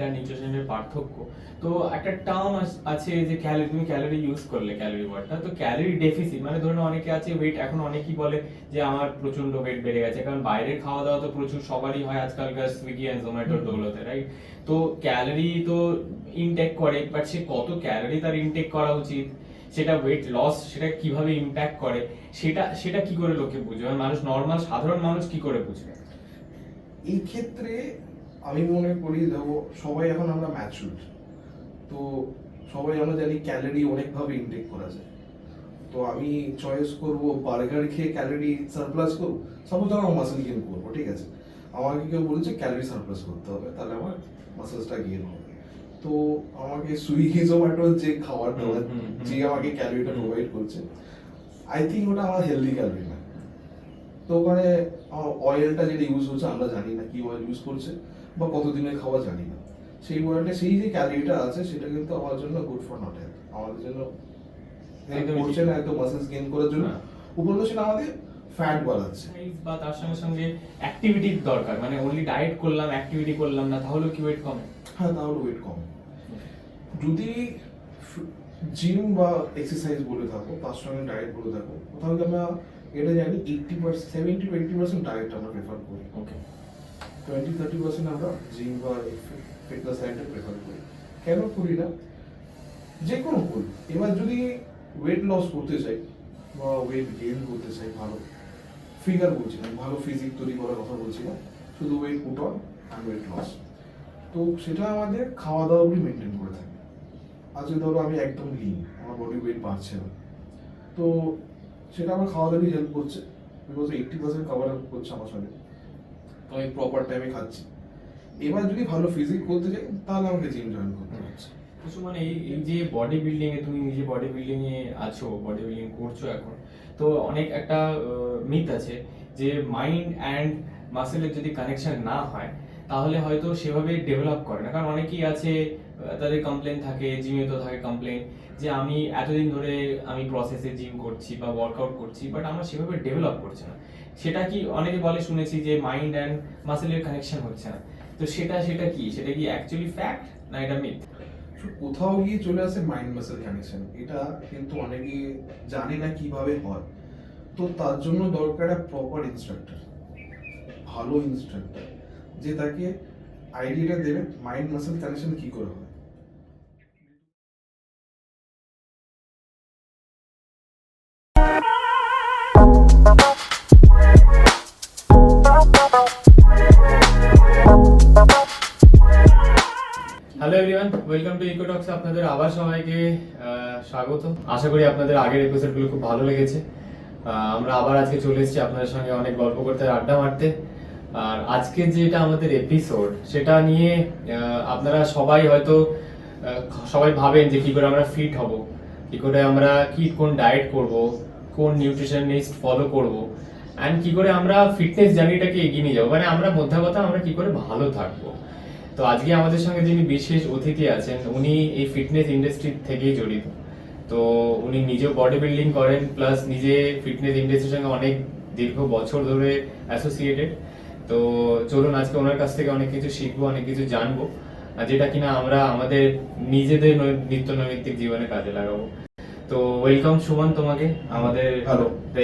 আর নিউট্রিশনের পার্থক্য। তো একটা টার্ম আছে যে ক্যালোরি, তুমি ক্যালোরি ইউজ করলে ক্যালোরি ওয়ার্ডটা, তো ক্যালোরি ডেফিসিট মানে ধরুন অনেকে আছে ওয়েট, এখন অনেকেই বলে যে আমার প্রচন্ড ওয়েট বেড়ে গেছে, কারণ বাইরের খাওয়া দাওয়া তো প্রচুর সবারই হয় আজকালকার সুইগি অ্যান্ড জোম্যাটোর দৌলতে, রাইট? তো ক্যালোরি তো ইনটেক করে, বাট সে কত ক্যালোরি তার ইনটেক করা উচিত, সেটা ওয়েট লস সেটা কিভাবে ইম্প্যাক্ট করে, সেটা সেটা কি করে লোকে বুঝবে, মানে মানুষ নর্মাল সাধারণ মানুষ কি করে বুঝবে? এই ক্ষেত্রে আমি মনে করি দেখো, সবাই এখন আমরা ম্যাচুরড, তো সবাই আমরা জানি ক্যালোরি অনেকভাবে ইনটেক করা যায়। তো আমি চয়েস করব বার্গার খেয়ে ক্যালোরি সারপ্লাস করব, সাপোজ ধরো আমার মাসেল গেইন করবো, ঠিক আছে, আমাকে কেউ বলেছে ক্যালোরি সারপ্লাস করতে হবে, তাহলে আমার মাসেলসটা গেইন হবে। তো আমাকে সুইগি জোম্যাটো যে খাবার দাবার যে আমাকে ক্যালোরিটা প্রোভাইড করছে, আই থিঙ্ক ওটা আমার হেলদি ক্যালোরি না। তো ওখানে অয়েলটা যেটা ইউজ হচ্ছে আমরা জানি না কি অয়েল ইউজ করছে বা কতদিনের খাওয়া জানি না, সেই অয়েলটা সেই যে ক্যালোরিটা আছে সেটা কিন্তু আমার জন্য গুড ফর নট হেলথ, আমাদের জন্য হেল্প করছে না একদম মাসেলস গেইন করার জন্য, উপরন্তু সেটা আমাদের ফ্যাট বাড়াচ্ছে। বা তার সঙ্গে সঙ্গে অ্যাক্টিভিটির দরকার, মানে অনলি ডায়েট করলাম অ্যাক্টিভিটি করলাম না, তাহলে কি ওয়েট কমে? হ্যাঁ, তাহলে ওয়েট কম। যদি জিম বা এক্সারসাইজ বলে থাকো, তার সঙ্গে ডায়েট বলে থাকো, কোথাও কি আমরা এটা জানি 80%, 70-80% ডায়েট আমরা প্রেফার করি, ওকে, 20-30% আমরা জিম বা ফিটনেস ডায়েটে প্রেফার করি। কেন করি না? যে কোনো করি। এবার যদি ওয়েট লস করতে চাই বা ওয়েট গেইন করতে চাই, ভালো ফিগার বলছি না, ভালো ফিজিক তৈরি করার কথা বলছি না, শুধু weight put on and weight loss, তো সেটা আমাদের খাওয়া দাওয়াগুলি মেনটেন করে থাকে। আজকে ধরো আমি একদম লিন, আমার বডি ওয়েট বাড়ছে না, তো সেটা আমার খাওয়া দাওয়াই হেল্প করছে, বিকজ 80% কভার আপ করছে আমার শরীর, তো আমি প্রপার টাইমে খাচ্ছি। এবার যদি ভালো ফিজিক করতে চাই তাহলে আমাকে জিম জয়েন করতে হচ্ছে। মানে এই এই যে বডি বিল্ডিং এ, তুমি নিজে বডি বিল্ডিং এ আছো, বডি বিল্ডিং করছো এখন, তো অনেক একটা মিথ আছে যে মাইন্ড অ্যান্ড মাসেলের যদি কানেকশন না হয় তাহলে হয়তো সেভাবে ডেভেলপ করে না, কারণ অনেকেই আছে তাদের কমপ্লেন থাকে, জিমে তো থাকে কমপ্লেন যে আমি এতদিন ধরে আমি প্রসেসে জিম করছি বা ওয়ার্কআউট করছি, বাট আমার সেভাবে ডেভেলপ করছে না। সেটা কি অনেকে বলে, শুনেছি যে মাইন্ড অ্যান্ড মাসেলের কানেকশন হচ্ছে না, তো সেটা সেটা কি, সেটা কি অ্যাকচুয়ালি ফ্যাক্ট না এটা মিথ? কোথাও গিয়ে চলে আসে মাইন্ড মাসেল কানেকশন, এটা কিন্তু অনেকে জানে না কিভাবে হয়। তো তার জন্য দরকার একটা প্রপার ইনস্ট্রাক্টর, ভালো ইনস্ট্রাক্টর, যে তাকে আইডিয়াটা দেবে মাইন্ড মাসেল কানেকশন কি করে হয়। Hello everyone, welcome to eco talks. আপনাদের আবার সবাইকে স্বাগত। আশা করি আপনাদের আগের এপিসোডগুলো খুব ভালো লেগেছে। আমরা আবার আজকে চলে এসেছি আপনাদের সঙ্গে অনেক গল্প করতে, আড্ডা মারতে। আর আজকে যেটা আমাদের এপিসোড, সেটা নিয়ে আপনারা সবাই হয়তো সবাই ভাবেন যে কি করে আমরা ফিট হব, কি করে আমরা কোন ডায়েট করব, কোন নিউট্রিশনিস্ট ফলো করব, অ্যান্ড কি করে আমরা ফিটনেস জার্নিটাকে এগিয়ে নিয়ে যাবো, মানে আমরা মধ্যে কথা আমরা কি করে ভালো থাকবো। তো আজকে আমাদের সঙ্গে যিনি বিশেষ অতিথি আছেন, উনি এই ফিটনেস ইন্ডাস্ট্রি থেকেই জড়িত। তো উনি নিজেও বডি বিল্ডিং করেন, প্লাস নিজে ফিটনেস ইন্ডাস্ট্রির সঙ্গে অনেক দীর্ঘ বছর ধরে অ্যাসোসিয়েটেড। তো চলুন আজকে ওনার কাছ থেকে অনেক কিছু শিখবো, অনেক কিছু জানবো, যেটা কিনা আমরা আমাদের নিজেদের নিত্য নৈমিত্তিক জীবনে কাজে লাগাবো। তো ওয়েলকাম সুমন তোমাকে আমাদের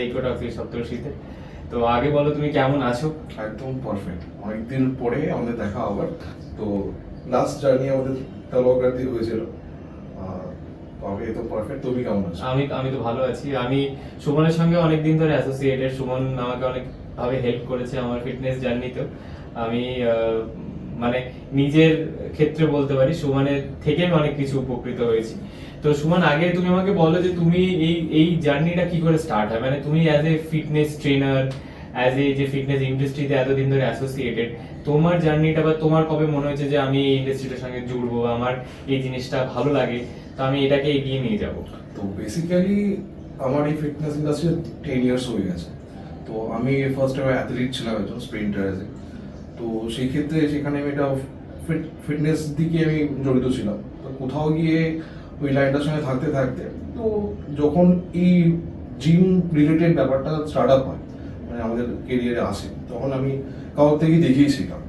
ইকো টক্সের সপ্তর্ষিতে। তো আগে বলো তুমি কেমন আছো? একদম পারফেক্ট, অনেকদিন পরে আমাদের দেখা আবার। তো লাস্ট জার্নি আমাদের তলগ্রাতি হয়েছিল, তবে তো পারফেক্ট। তুমি কেমন আছো? আমি তো ভালো আছি। আমি সুমনের সঙ্গে অনেকদিন ধরে অ্যাসোসিয়েটেড। সুমন আমাকে অনেক ভাবে হেল্প করেছে আমার ফিটনেস জার্নিতে। আমি মানে নিজের ক্ষেত্রে বলতে পারি সুমনের থেকে আমি অনেক কিছু উপকৃত হয়েছি। তো সুমন, আগে তুমি আমাকে বলো যে তুমি এই জার্নিটা কি করে স্টার্ট হয়, মানে তুমি as a fitness trainer, as a যে ফিটনেস ইন্ডাস্ট্রিতে এতদিন ধরে অ্যাসোসিয়েটেড, তোমার জার্নিটা বা তোমার কবে মনে হয়েছে যে আমি এই ইন্ডাস্ট্রিটার সঙ্গে জুড়বো, আমার এই জিনিসটা ভালো লাগে, তো আমি এটাকে এগিয়ে নিয়ে যাব? তো বেসিক্যালি আমার এই ফিটনেস ইন্ডাস্ট্রি 10 ইয়ার্স হয়ে গেছে। তো আমি ফার্স্ট টাইম অ্যাথলিট ছিলাম, একজন স্প্রিন্টার এসে। তো সেই ক্ষেত্রে সেখানে আমি এটা ফিটনেস দিকে আমি জড়িত ছিলাম। তো কোথাও গিয়ে ওই লাইনটার সঙ্গে থাকতে থাকতে, তো যখন এই জিম রিলেটেড ব্যাপারটা স্টার্ট আপ হয়, মানে আমাদের কেরিয়ারে আসে, তখন আমি কারোর থেকেই দেখেই শেখাম।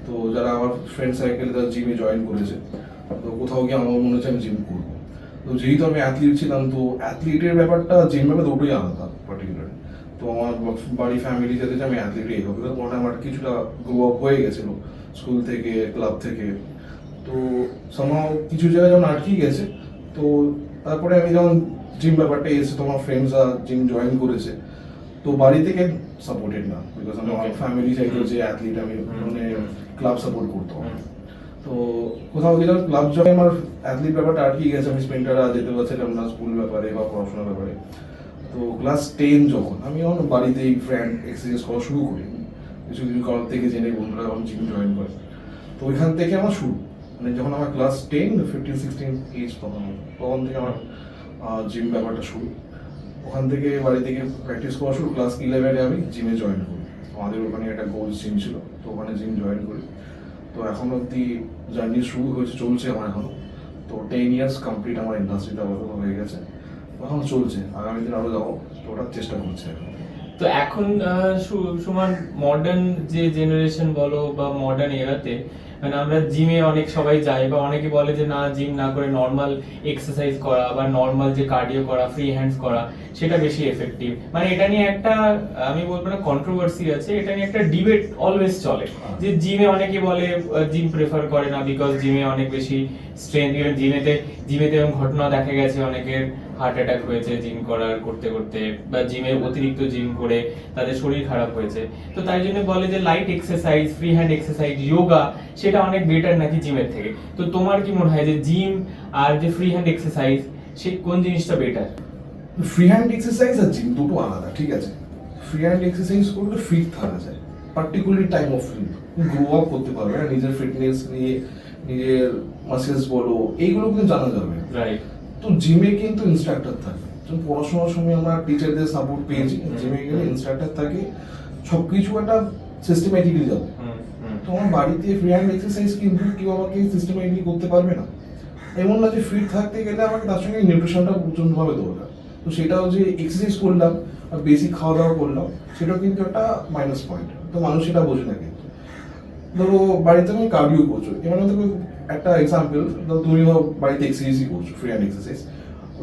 তো তো যারা আমার ফ্রেন্ড সার্কেলে যারা জিমে জয়েন করেছে, তো কোথাও গিয়ে আমার মনে হচ্ছে আমি জিম করবো। তো যেহেতু আমি অ্যাথলিট ছিলাম, তো অ্যাথলিটের ব্যাপারটা জিম ব্যাপার দুটোই আলাদা পার্টিকুলার। তো আমার বাড়ি ফ্যামিলি যাতে যে আমি অ্যাথলিটই এগোবো, মনে আমার কিছুটা গ্রো আপ হয়ে গেছিলো স্কুল থেকে, ক্লাব থেকে। তো সামহাও কিছু জায়গায় যখন আটকে গেছে, তো তারপরে আমি যখন জিম ব্যাপারটা এসে তোমার ফ্রেন্ডসরা জিম জয়েন করেছে, তো বাড়ি থেকে সাপোর্টেড না, বিকজ আমি আমার ফ্যামিলি চাইতো যে অ্যাথলিট আমি মানে ক্লাব সাপোর্ট করতো। তো কোথাও গিয়ে যখন ক্লাব জয়েন আমার অ্যাথলিট ব্যাপারটা আটকে গেছে, আমি স্পেন্টাররা যেতে পারছিলাম না স্কুল ব্যাপারে বা পড়াশোনার ব্যাপারে। তো ক্লাস 10 যখন আমি যখন বাড়িতেই ফ্রেন্ড এক্সারসাইজ করা শুরু করি, কিছু কিছু কারণ থেকে জেনে বন্ধুরা যখন জিম জয়েন করে, তো ওইখান থেকে আমার শুরু। মানে যখন আমার ক্লাস 10, 15, 16 এজ, তখন থেকে আমার জিম ব্যাপারটা শুরু। ওখান থেকে বাড়ি থেকে প্র্যাকটিস করা শুরু। ক্লাস 11-এ আমি জিমে জয়েন করি। আমাদের ওখানে একটা গোল্ড জিম ছিল, তো ওখানে জিম জয়েন করি। তো এখন অব্দি জার্নি শুরু হয়েছে, চলছে আমার এখনো। তো 10 ইয়ার্স কমপ্লিট আমার ইন্ডাস্ট্রিতে আপাতত হয়ে গেছে, এখন চলছে। আগামী দিন আরও যাবো, তো ওটার চেষ্টা করছি এখন। তো এখন সুমান মডার্ন যে জেনারেশন বলো বা মডার্ন এরাতে মানে আমরা জিমে অনেক সবাই যাই, বা অনেকে বলে যে না জিম না করে নর্মাল এক্সারসাইজ করা বা নর্মাল যে কার্ডিও করা, ফ্রি হ্যান্ডস করা সেটা বেশি এফেক্টিভ। মানে এটা নিয়ে একটা আমি বলবো না কন্ট্রোভার্সি আছে, এটা নিয়ে একটা ডিবেট অলওয়েজ চলে যে জিমে অনেকে বলে জিম প্রেফার করে না বিকজ জিমে অনেক বেশি স্ট্রেংথ, ইভেন জিমেতে এরকম ঘটনা দেখা গেছে অনেকের হার্ট অ্যাটাক হয়েছে জিম করতে করতে, বা জিমে অতিরিক্ত জিম করে তাদের শরীর খারাপ হয়েছে। তো তাই জন্য বলে যে light exercise, free hand exercise, yoga সেটা অনেক বেটার নাকি জিমের থেকে। তো তোমার কি মনে হয় যে জিম আর যে ফ্রি হ্যান্ড এক্সারসাইজ সে কোন জিনিসটা বেটার? ফ্রি হ্যান্ড এক্সারসাইজ আর জিম দুটো আলাদা, ঠিক আছে? ফ্রি হ্যান্ড এক্সারসাইজ করলে ফিট থাকা যায়, particular time of fit grow up করতে পারবে না, নিজের ফিটনেস নিয়ে, নিজের মাসেলস বলো এইগুলো কিন্তু জানা যাবে। রাইট। তো জিমে কিন্তু ইনস্ট্রাক্টর থাকে, যখন পড়াশোনার সময় আমরা টিচারদের সাপোর্ট পেয়েছি, জিমে গেলে ইনস্ট্রাক্টর থাকে, সবকিছু একটা সিস্টেম্যাটিকলি যাবে। তোমার বাড়িতে ফ্রি হ্যান্ড এক্সারসাইজ কিন্তু কেউ আমাকে সিস্টেম্যাটিকলি করতে পারবে না। এমন না যে ফিট থাকতে গেলে আমাকে তার সঙ্গে নিউট্রিশনটা প্রচণ্ডভাবে দরকার। তো সেটাও যে এক্সারসাইজ করলাম আর বেসিক খাওয়া দাওয়া করলাম, সেটাও কিন্তু একটা মাইনাস পয়েন্ট। তো মানুষ সেটা বোঝে না। কিন্তু ধরো বাড়িতে তুমি কার্ডিও করছো, এবার দেখো একটা এক্সাম্পল, ধরো তুমি বাড়িতে এক্সারসাইজই করছো, free hand exercise,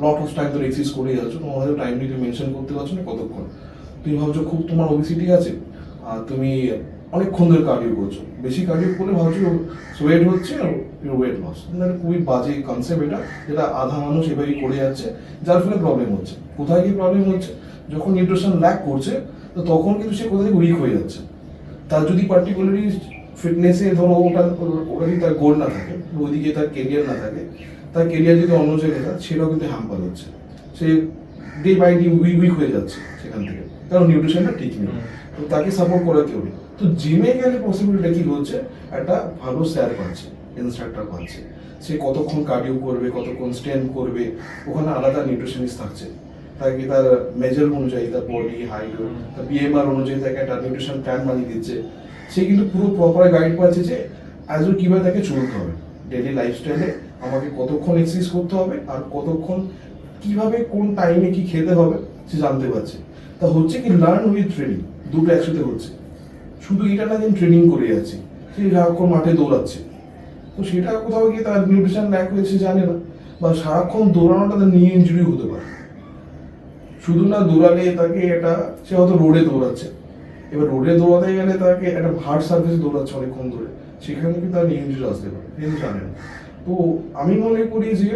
lot of time ধরে এক্সারসাইজ করে যাচ্ছ, তোমার হয়তো টাইম নিয়ে মেনশন করতে পারছো না কতক্ষণ। তুমি ভাবছো খুব তোমার ওবেসিটি আছে, আর তুমি অনেকক্ষণ ধরে কার্ডিও করছো, বেশি কার্ডিও করলে ভাবছো ওয়েট হচ্ছে আর ওয়েট লস। খুবই বাজে কনসেপ্ট এটা, যেটা আধা মানুষ এভাবেই করে যাচ্ছে, যার ফলে প্রবলেম হচ্ছে। কোথায় কি প্রবলেম হচ্ছে? যখন নিউট্রিশন ল্যাক করছে, তো তখন কিন্তু সে কোথায় উইক হয়ে যাচ্ছে। তার যদি পার্টিকুলারলি ফিটনেসে ধরো ওটা যদি তার গোল না থাকে, ওইদিকে তার কেরিয়ার না থাকে, তার কেরিয়ার যদি অন্য জায়গায় থাকে, সেটাও কিন্তু হ্যাম্পার হচ্ছে। সে ডে বাই ডে উইক হয়ে যাচ্ছে সেখান থেকে, কারণ নিউট্রিশনটা ঠিক নেই। তো তাকে সাপোর্ট করা কেউ নেই। তো জিমে গেলে পসিবিলিটি কি হচ্ছে, একটা ভালো স্যার পাচ্ছে, ইনস্ট্রাক্টর পাচ্ছে, সে কতক্ষণ কার্ডিও করবে, কতক্ষণ স্ট্রেন্থ করবে, ওখানে আলাদা নিউট্রিশনিস্ট থাকছে, তাকে তার মেজার অনুযায়ী, তার বডি হাইট, তার বিএমআর অনুযায়ী তাকে একটা নিউট্রিশন প্ল্যান বানিয়ে দিচ্ছে। সে কিন্তু পুরো প্রপার গাইড পাচ্ছে যে আজ কীভাবে তাকে চলতে হবে, ডেলি লাইফস্টাইলে আমাকে কতক্ষণ এক্সারসাইজ করতে হবে, আর কতক্ষণ কিভাবে কোন টাইমে কি খেতে হবে সে জানতে পারছে। তা হচ্ছে কি লার্ন উইথ ট্রেনিং, দুটো একসাথে হচ্ছে। শুধু এটা না যে ট্রেনিং করে যাচ্ছি, সে সারাক্ষণ মাঠে দৌড়াচ্ছে, তো সেটা কোথাও গিয়ে তার নিউট্রিশন ল্যাক হয়েছে জানে না, বা সারাক্ষণ দৌড়ানোটা তার নিয়ে ইঞ্জুরি হতে পারে। শুধু না দৌড়ালে তাকে এটা, সে হয়তো রোডে দৌড়াচ্ছে, এবার রোডে দৌড়াতে গেলে তাকে একটা হার্ড সার্ভিসে দৌড়াচ্ছে অনেকক্ষণ ধরে, সেখানে কিন্তু তার নিয়ে ইঞ্জুরি আসতে পারে, কিন্তু জানে না। তো আমি মনে করি যে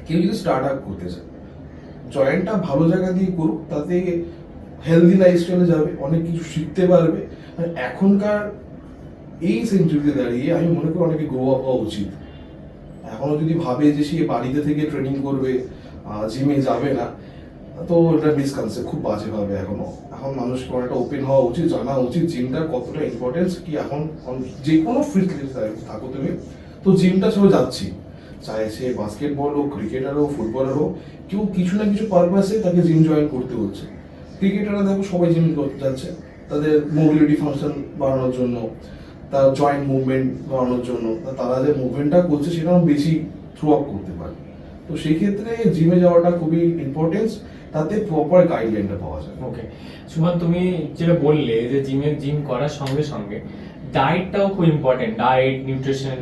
কেউ যদি স্টার্ট আপ করতে চায়, জয়েন্টটা ভালো জায়গা দিয়ে করুক, তাতে হেলদি লাইফস্টাইলে যাবে, অনেক কিছু শিখতে পারবে। এখনকার এই সেঞ্চুরিতে দাঁড়িয়ে আমি মনে করি অনেকে গ্রো আপ হওয়া উচিত। এখনো যদি ভাবে যে সে বাড়িতে থেকে ট্রেনিং করবে, জিমে যাবে না, তো এটা মিসকনসেপ্ট, খুব বাজে ভাবে। এখন মানুষকে অনেকটা ওপেন হওয়া উচিত, জানা উচিত জিমটার কতটা ইম্পর্টেন্স কি। এখন যে কোনো ফিটনেস থাকো তুমি, তো জিমটা সবাই যাচ্ছি, চাहे সে বাস্কেটবল হোক, ক্রিকেটার হোক, ফুটবলার হোক, কেউ কিছু না কিছু পারপাসে তাকে জিম জয়েন করতে হচ্ছে। ক্রিকেটাররা দেখো সবাই জিম যাচ্ছে, তাদের মোবিলিটি ফাংশন বাড়ানোর জন্য, তার জয়েন্ট মুভমেন্ট বাড়ানোর জন্য, তারা যে মুভমেন্টটা করছে সেটা বেশি থ্রো আপ করতে পারে। তো সেই ক্ষেত্রে জিমে যাওয়াটা খুবই ইম্পর্টেন্স, তাতে প্রপার গাইডলাইনটা পাওয়া যায়। ওকে সুমান, তুমি যেটা বললে যে জিম করার সঙ্গে সঙ্গে ডায়েটটাও খুব ইম্পর্টেন্ট, ডায়েট নিউট্রিশন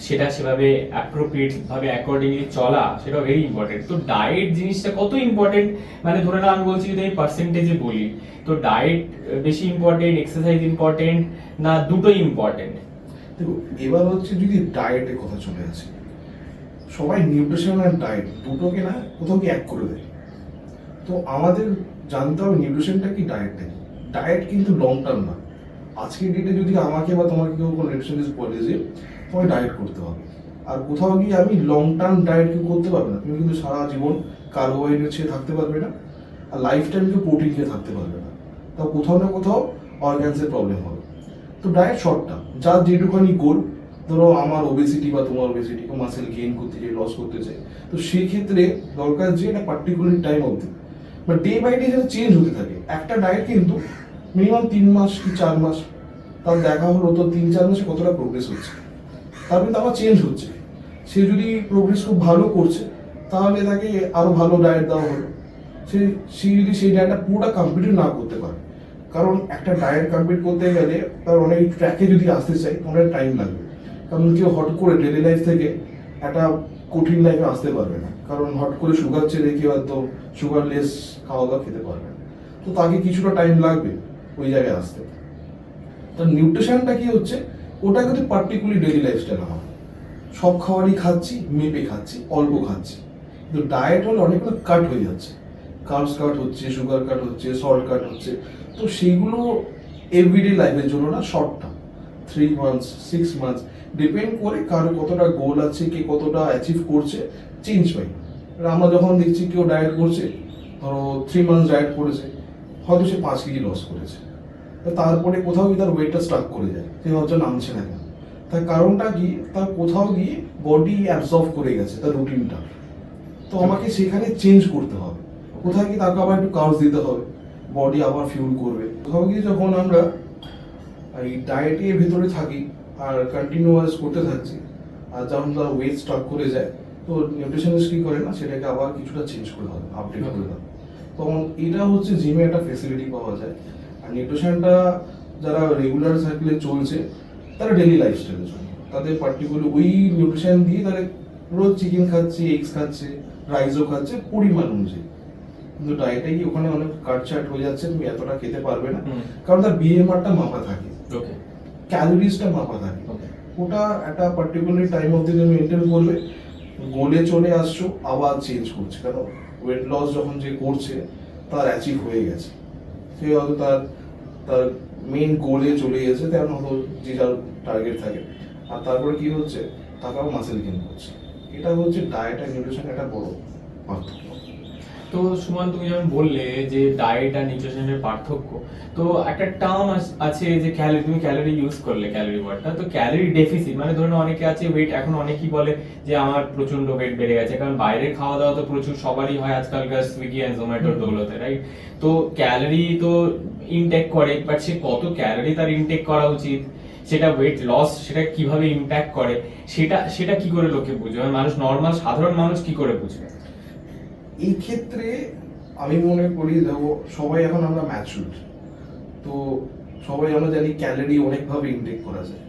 সেটা সেভাবে অ্যাপ্রোপ্রিয়েট ভাবে অ্যাকর্ডিংলি চলা সেটাও ভেরি ইম্পর্টেন্ট। তো ডায়েট জিনিসটা কত ইম্পর্টেন্ট, মানে ধরে নাও আমি বলছি যদি আমি পার্সেন্টেজে বলি, তো ডায়েট বেশি ইম্পর্টেন্ট, এক্সারসাইজ ইম্পর্টেন্ট, না দুটোই ইম্পর্টেন্ট? দেখো, এবার হচ্ছে যদি ডায়েটের কথা চলে আসে, সবাই নিউট্রিশন আর ডায়েট দুটোকে না কোথাও কি এক করে দেয়। তো আমাদের জানতে হবে নিউট্রিশনটা কি, ডায়েটটা কি। ডায়েট কিন্তু লং টার্ম না। আজকের ডেটে যদি আমাকে বা তোমাকে কেউ কোনো নিউট্রিশনিস্ট বলে যে তোমাকে ডায়েট করতে হবে, আর কোথাও গিয়ে আমি লং টার্ম ডায়েট কেউ করতে পারবে না। তুমি কিন্তু সারা জীবন কার্বোহাইড্রেট ছেড়ে থাকতে পারবে না, আর লাইফ টাইম কেউ প্রোটিন খেয়ে থাকতে পারবে না। তাও কোথাও না কোথাও অর্গ্যানসের প্রবলেম হবে। তো ডায়েট শর্ট টার্ম, যার যেটুখানি গোল, ধরো আমার ওবেসিটি বা তোমার ওবেসিটি, কেউ মাসেল গেইন করতে চাই, লস করতে চাই, তো সেই ক্ষেত্রে দরকার যে একটা পার্টিকুলার টাইম অবধি বা ডে বাই ডে যেন চেঞ্জ হতে থাকে। একটা ডায়েট কিন্তু মিনিমাম 3 মাস কি 4 মাস, তার দেখা হলো তো 3-4 মাসে কতটা প্রোগ্রেস হচ্ছে, তার কিন্তু আবার চেঞ্জ হচ্ছে। সে যদি প্রোগ্রেস খুব ভালো করছে তাহলে তাকে আরো ভালো ডায়েট দেওয়া হলো। সে যদি সেই ডায়েটটা পুরোটা কমপ্লিট না করতে পারে, কারণ একটা ডায়েট কমপ্লিট করতে গেলে তার অনেক ট্র্যাকে যদি আসতে চাই অনেক টাইম লাগবে। কারণ কেউ হট করে ডেলি লাইফ থেকে একটা কঠিন লাইফে আসতে পারবে না, কারণ হট করে সুগার ছেড়ে কেউ হয়তো সুগারলেস খাওয়া দাওয়া খেতে পারবে না। তো তাকে কিছুটা টাইম লাগবে ওই জায়গায় আসতে। তো নিউট্রিশনটা কি হচ্ছে, ওটা কিন্তু পার্টিকুলার ডেলি লাইফস্টাইল আমার, সব খাবারই খাচ্ছি, মেপে খাচ্ছি, অল্প খাচ্ছি। কিন্তু ডায়েট হলে অনেকগুলো কাট হয়ে যাচ্ছে, কার্বস কাট হচ্ছে, সুগার কাট হচ্ছে, সল্ট কাট হচ্ছে। তো সেইগুলো এভরিডে লাইফের জন্য না, short term, 3 months 6 months, depend করে কারো কতটা গোল আছে, কে কতটা অ্যাচিভ করছে, চেঞ্জ পাই। আমরা যখন দেখছি কেউ ডায়েট করছে, ধরো 3 মান্থস ডায়েট করেছে, হয়তো সে 5 কেজি লস করেছে, তো তারপরে কোথাও গিয়ে তার ওয়েটটা স্টাক করে যায়, সে হয়তো নামছে না কেন। তার কারণটা কি, তার কোথাও গিয়ে বডি অ্যাবজর্ব করে গেছে তার রুটিনটা। তো আমাকে সেখানে চেঞ্জ করতে হবে, কোথাও গিয়ে তাকে আবার একটু কার্বস দিতে হবে, বডি আবার ফিউল করবে। কোথাও গিয়ে যখন আমরা এই ডায়েটের ভেতরে থাকি আর কন্টিনিউয়াস করতে থাকছি, আর যখন তার ওয়েট স্টাক করে যায়, তো নিউট্রিশনিস্ট কি করে না, সেটাকে আবার কিছুটা চেঞ্জ করে দেবে, আপডেট করে দেবে। তখন এটা হচ্ছে জিমে একটা ফেসিলিটি পাওয়া যায়। আর নিউট্রিশনটা যারা রেগুলার সাইকেলে চলছে, তারা ডেলি লাইফস্টাইলের জন্য তাদের পার্টিকুলার ওই নিউট্রিশন দিয়ে তারা রোজ চিকেন খাচ্ছে, এগস খাচ্ছে, রাইসও খাচ্ছে পরিমাণ অনুযায়ী। কিন্তু ডায়েটে গিয়ে ওখানে অনেক কাটছাট হয়ে যাচ্ছে, তুমি এতটা খেতে পারবে না, কারণ তার বিএমআরটা মাপা থাকে, ক্যালোরিজটা মাপা থাকে। ওটা একটা পার্টিকুলার টাইম অবধি তুমি মেনটেন করবে, গোলে চলে আসছো আবার চেঞ্জ করছে, কারণ ওয়েট লস যখন যে করছে তার অ্যাচিভ হয়ে গেছে, সে হয়তো তার তার মেইন গোলে চলে গেছে, তেমন হয়তো যে যার টার্গেট থাকে। আর তারপরে কি হচ্ছে, তাকেও মাসেল গেইন করছে। এটা হচ্ছে ডায়েট আর নিউট্রিশন একটা বড় পার্থক্য। তো সুমন, তুমি যেমন বললে যে ডায়েট আর নিউট্রিশনের পার্থক্য, তো একটা টার্ম আছে যে ক্যালোরি, তুমি ক্যালোরি ইউজ করলে ক্যালোরি ওয়ার্ডটা, তো ক্যালোরি ডেফিসিট মানে ধরুন অনেকে আছে ওয়েট, এখন অনেকেই বলে যে আমার প্রচন্ড ওয়েট বেড়ে গেছে, কারণ বাইরের খাওয়া দাওয়া তো প্রচুর সবারই হয় আজকালকার সুইগি এন্ড জোম্যাটোর দৌলতে, রাইট? তো ক্যালোরি তো ইনটেক করে, বাট সে কত ক্যালোরি তার ইনটেক করা উচিত, সেটা ওয়েট লস সেটা কিভাবে ইম্প্যাক্ট করে, সেটা সেটা কি করে লোকে বুঝবে, মানে মানুষ নর্মাল সাধারণ মানুষ কি করে বুঝবে? এই ক্ষেত্রে আমি মনে করি, দেখো সবাই এখন আমরা ম্যাচুরড, তো সবাই আমরা জানি ক্যালোরি অনেকভাবে ইনটেক করা যায়।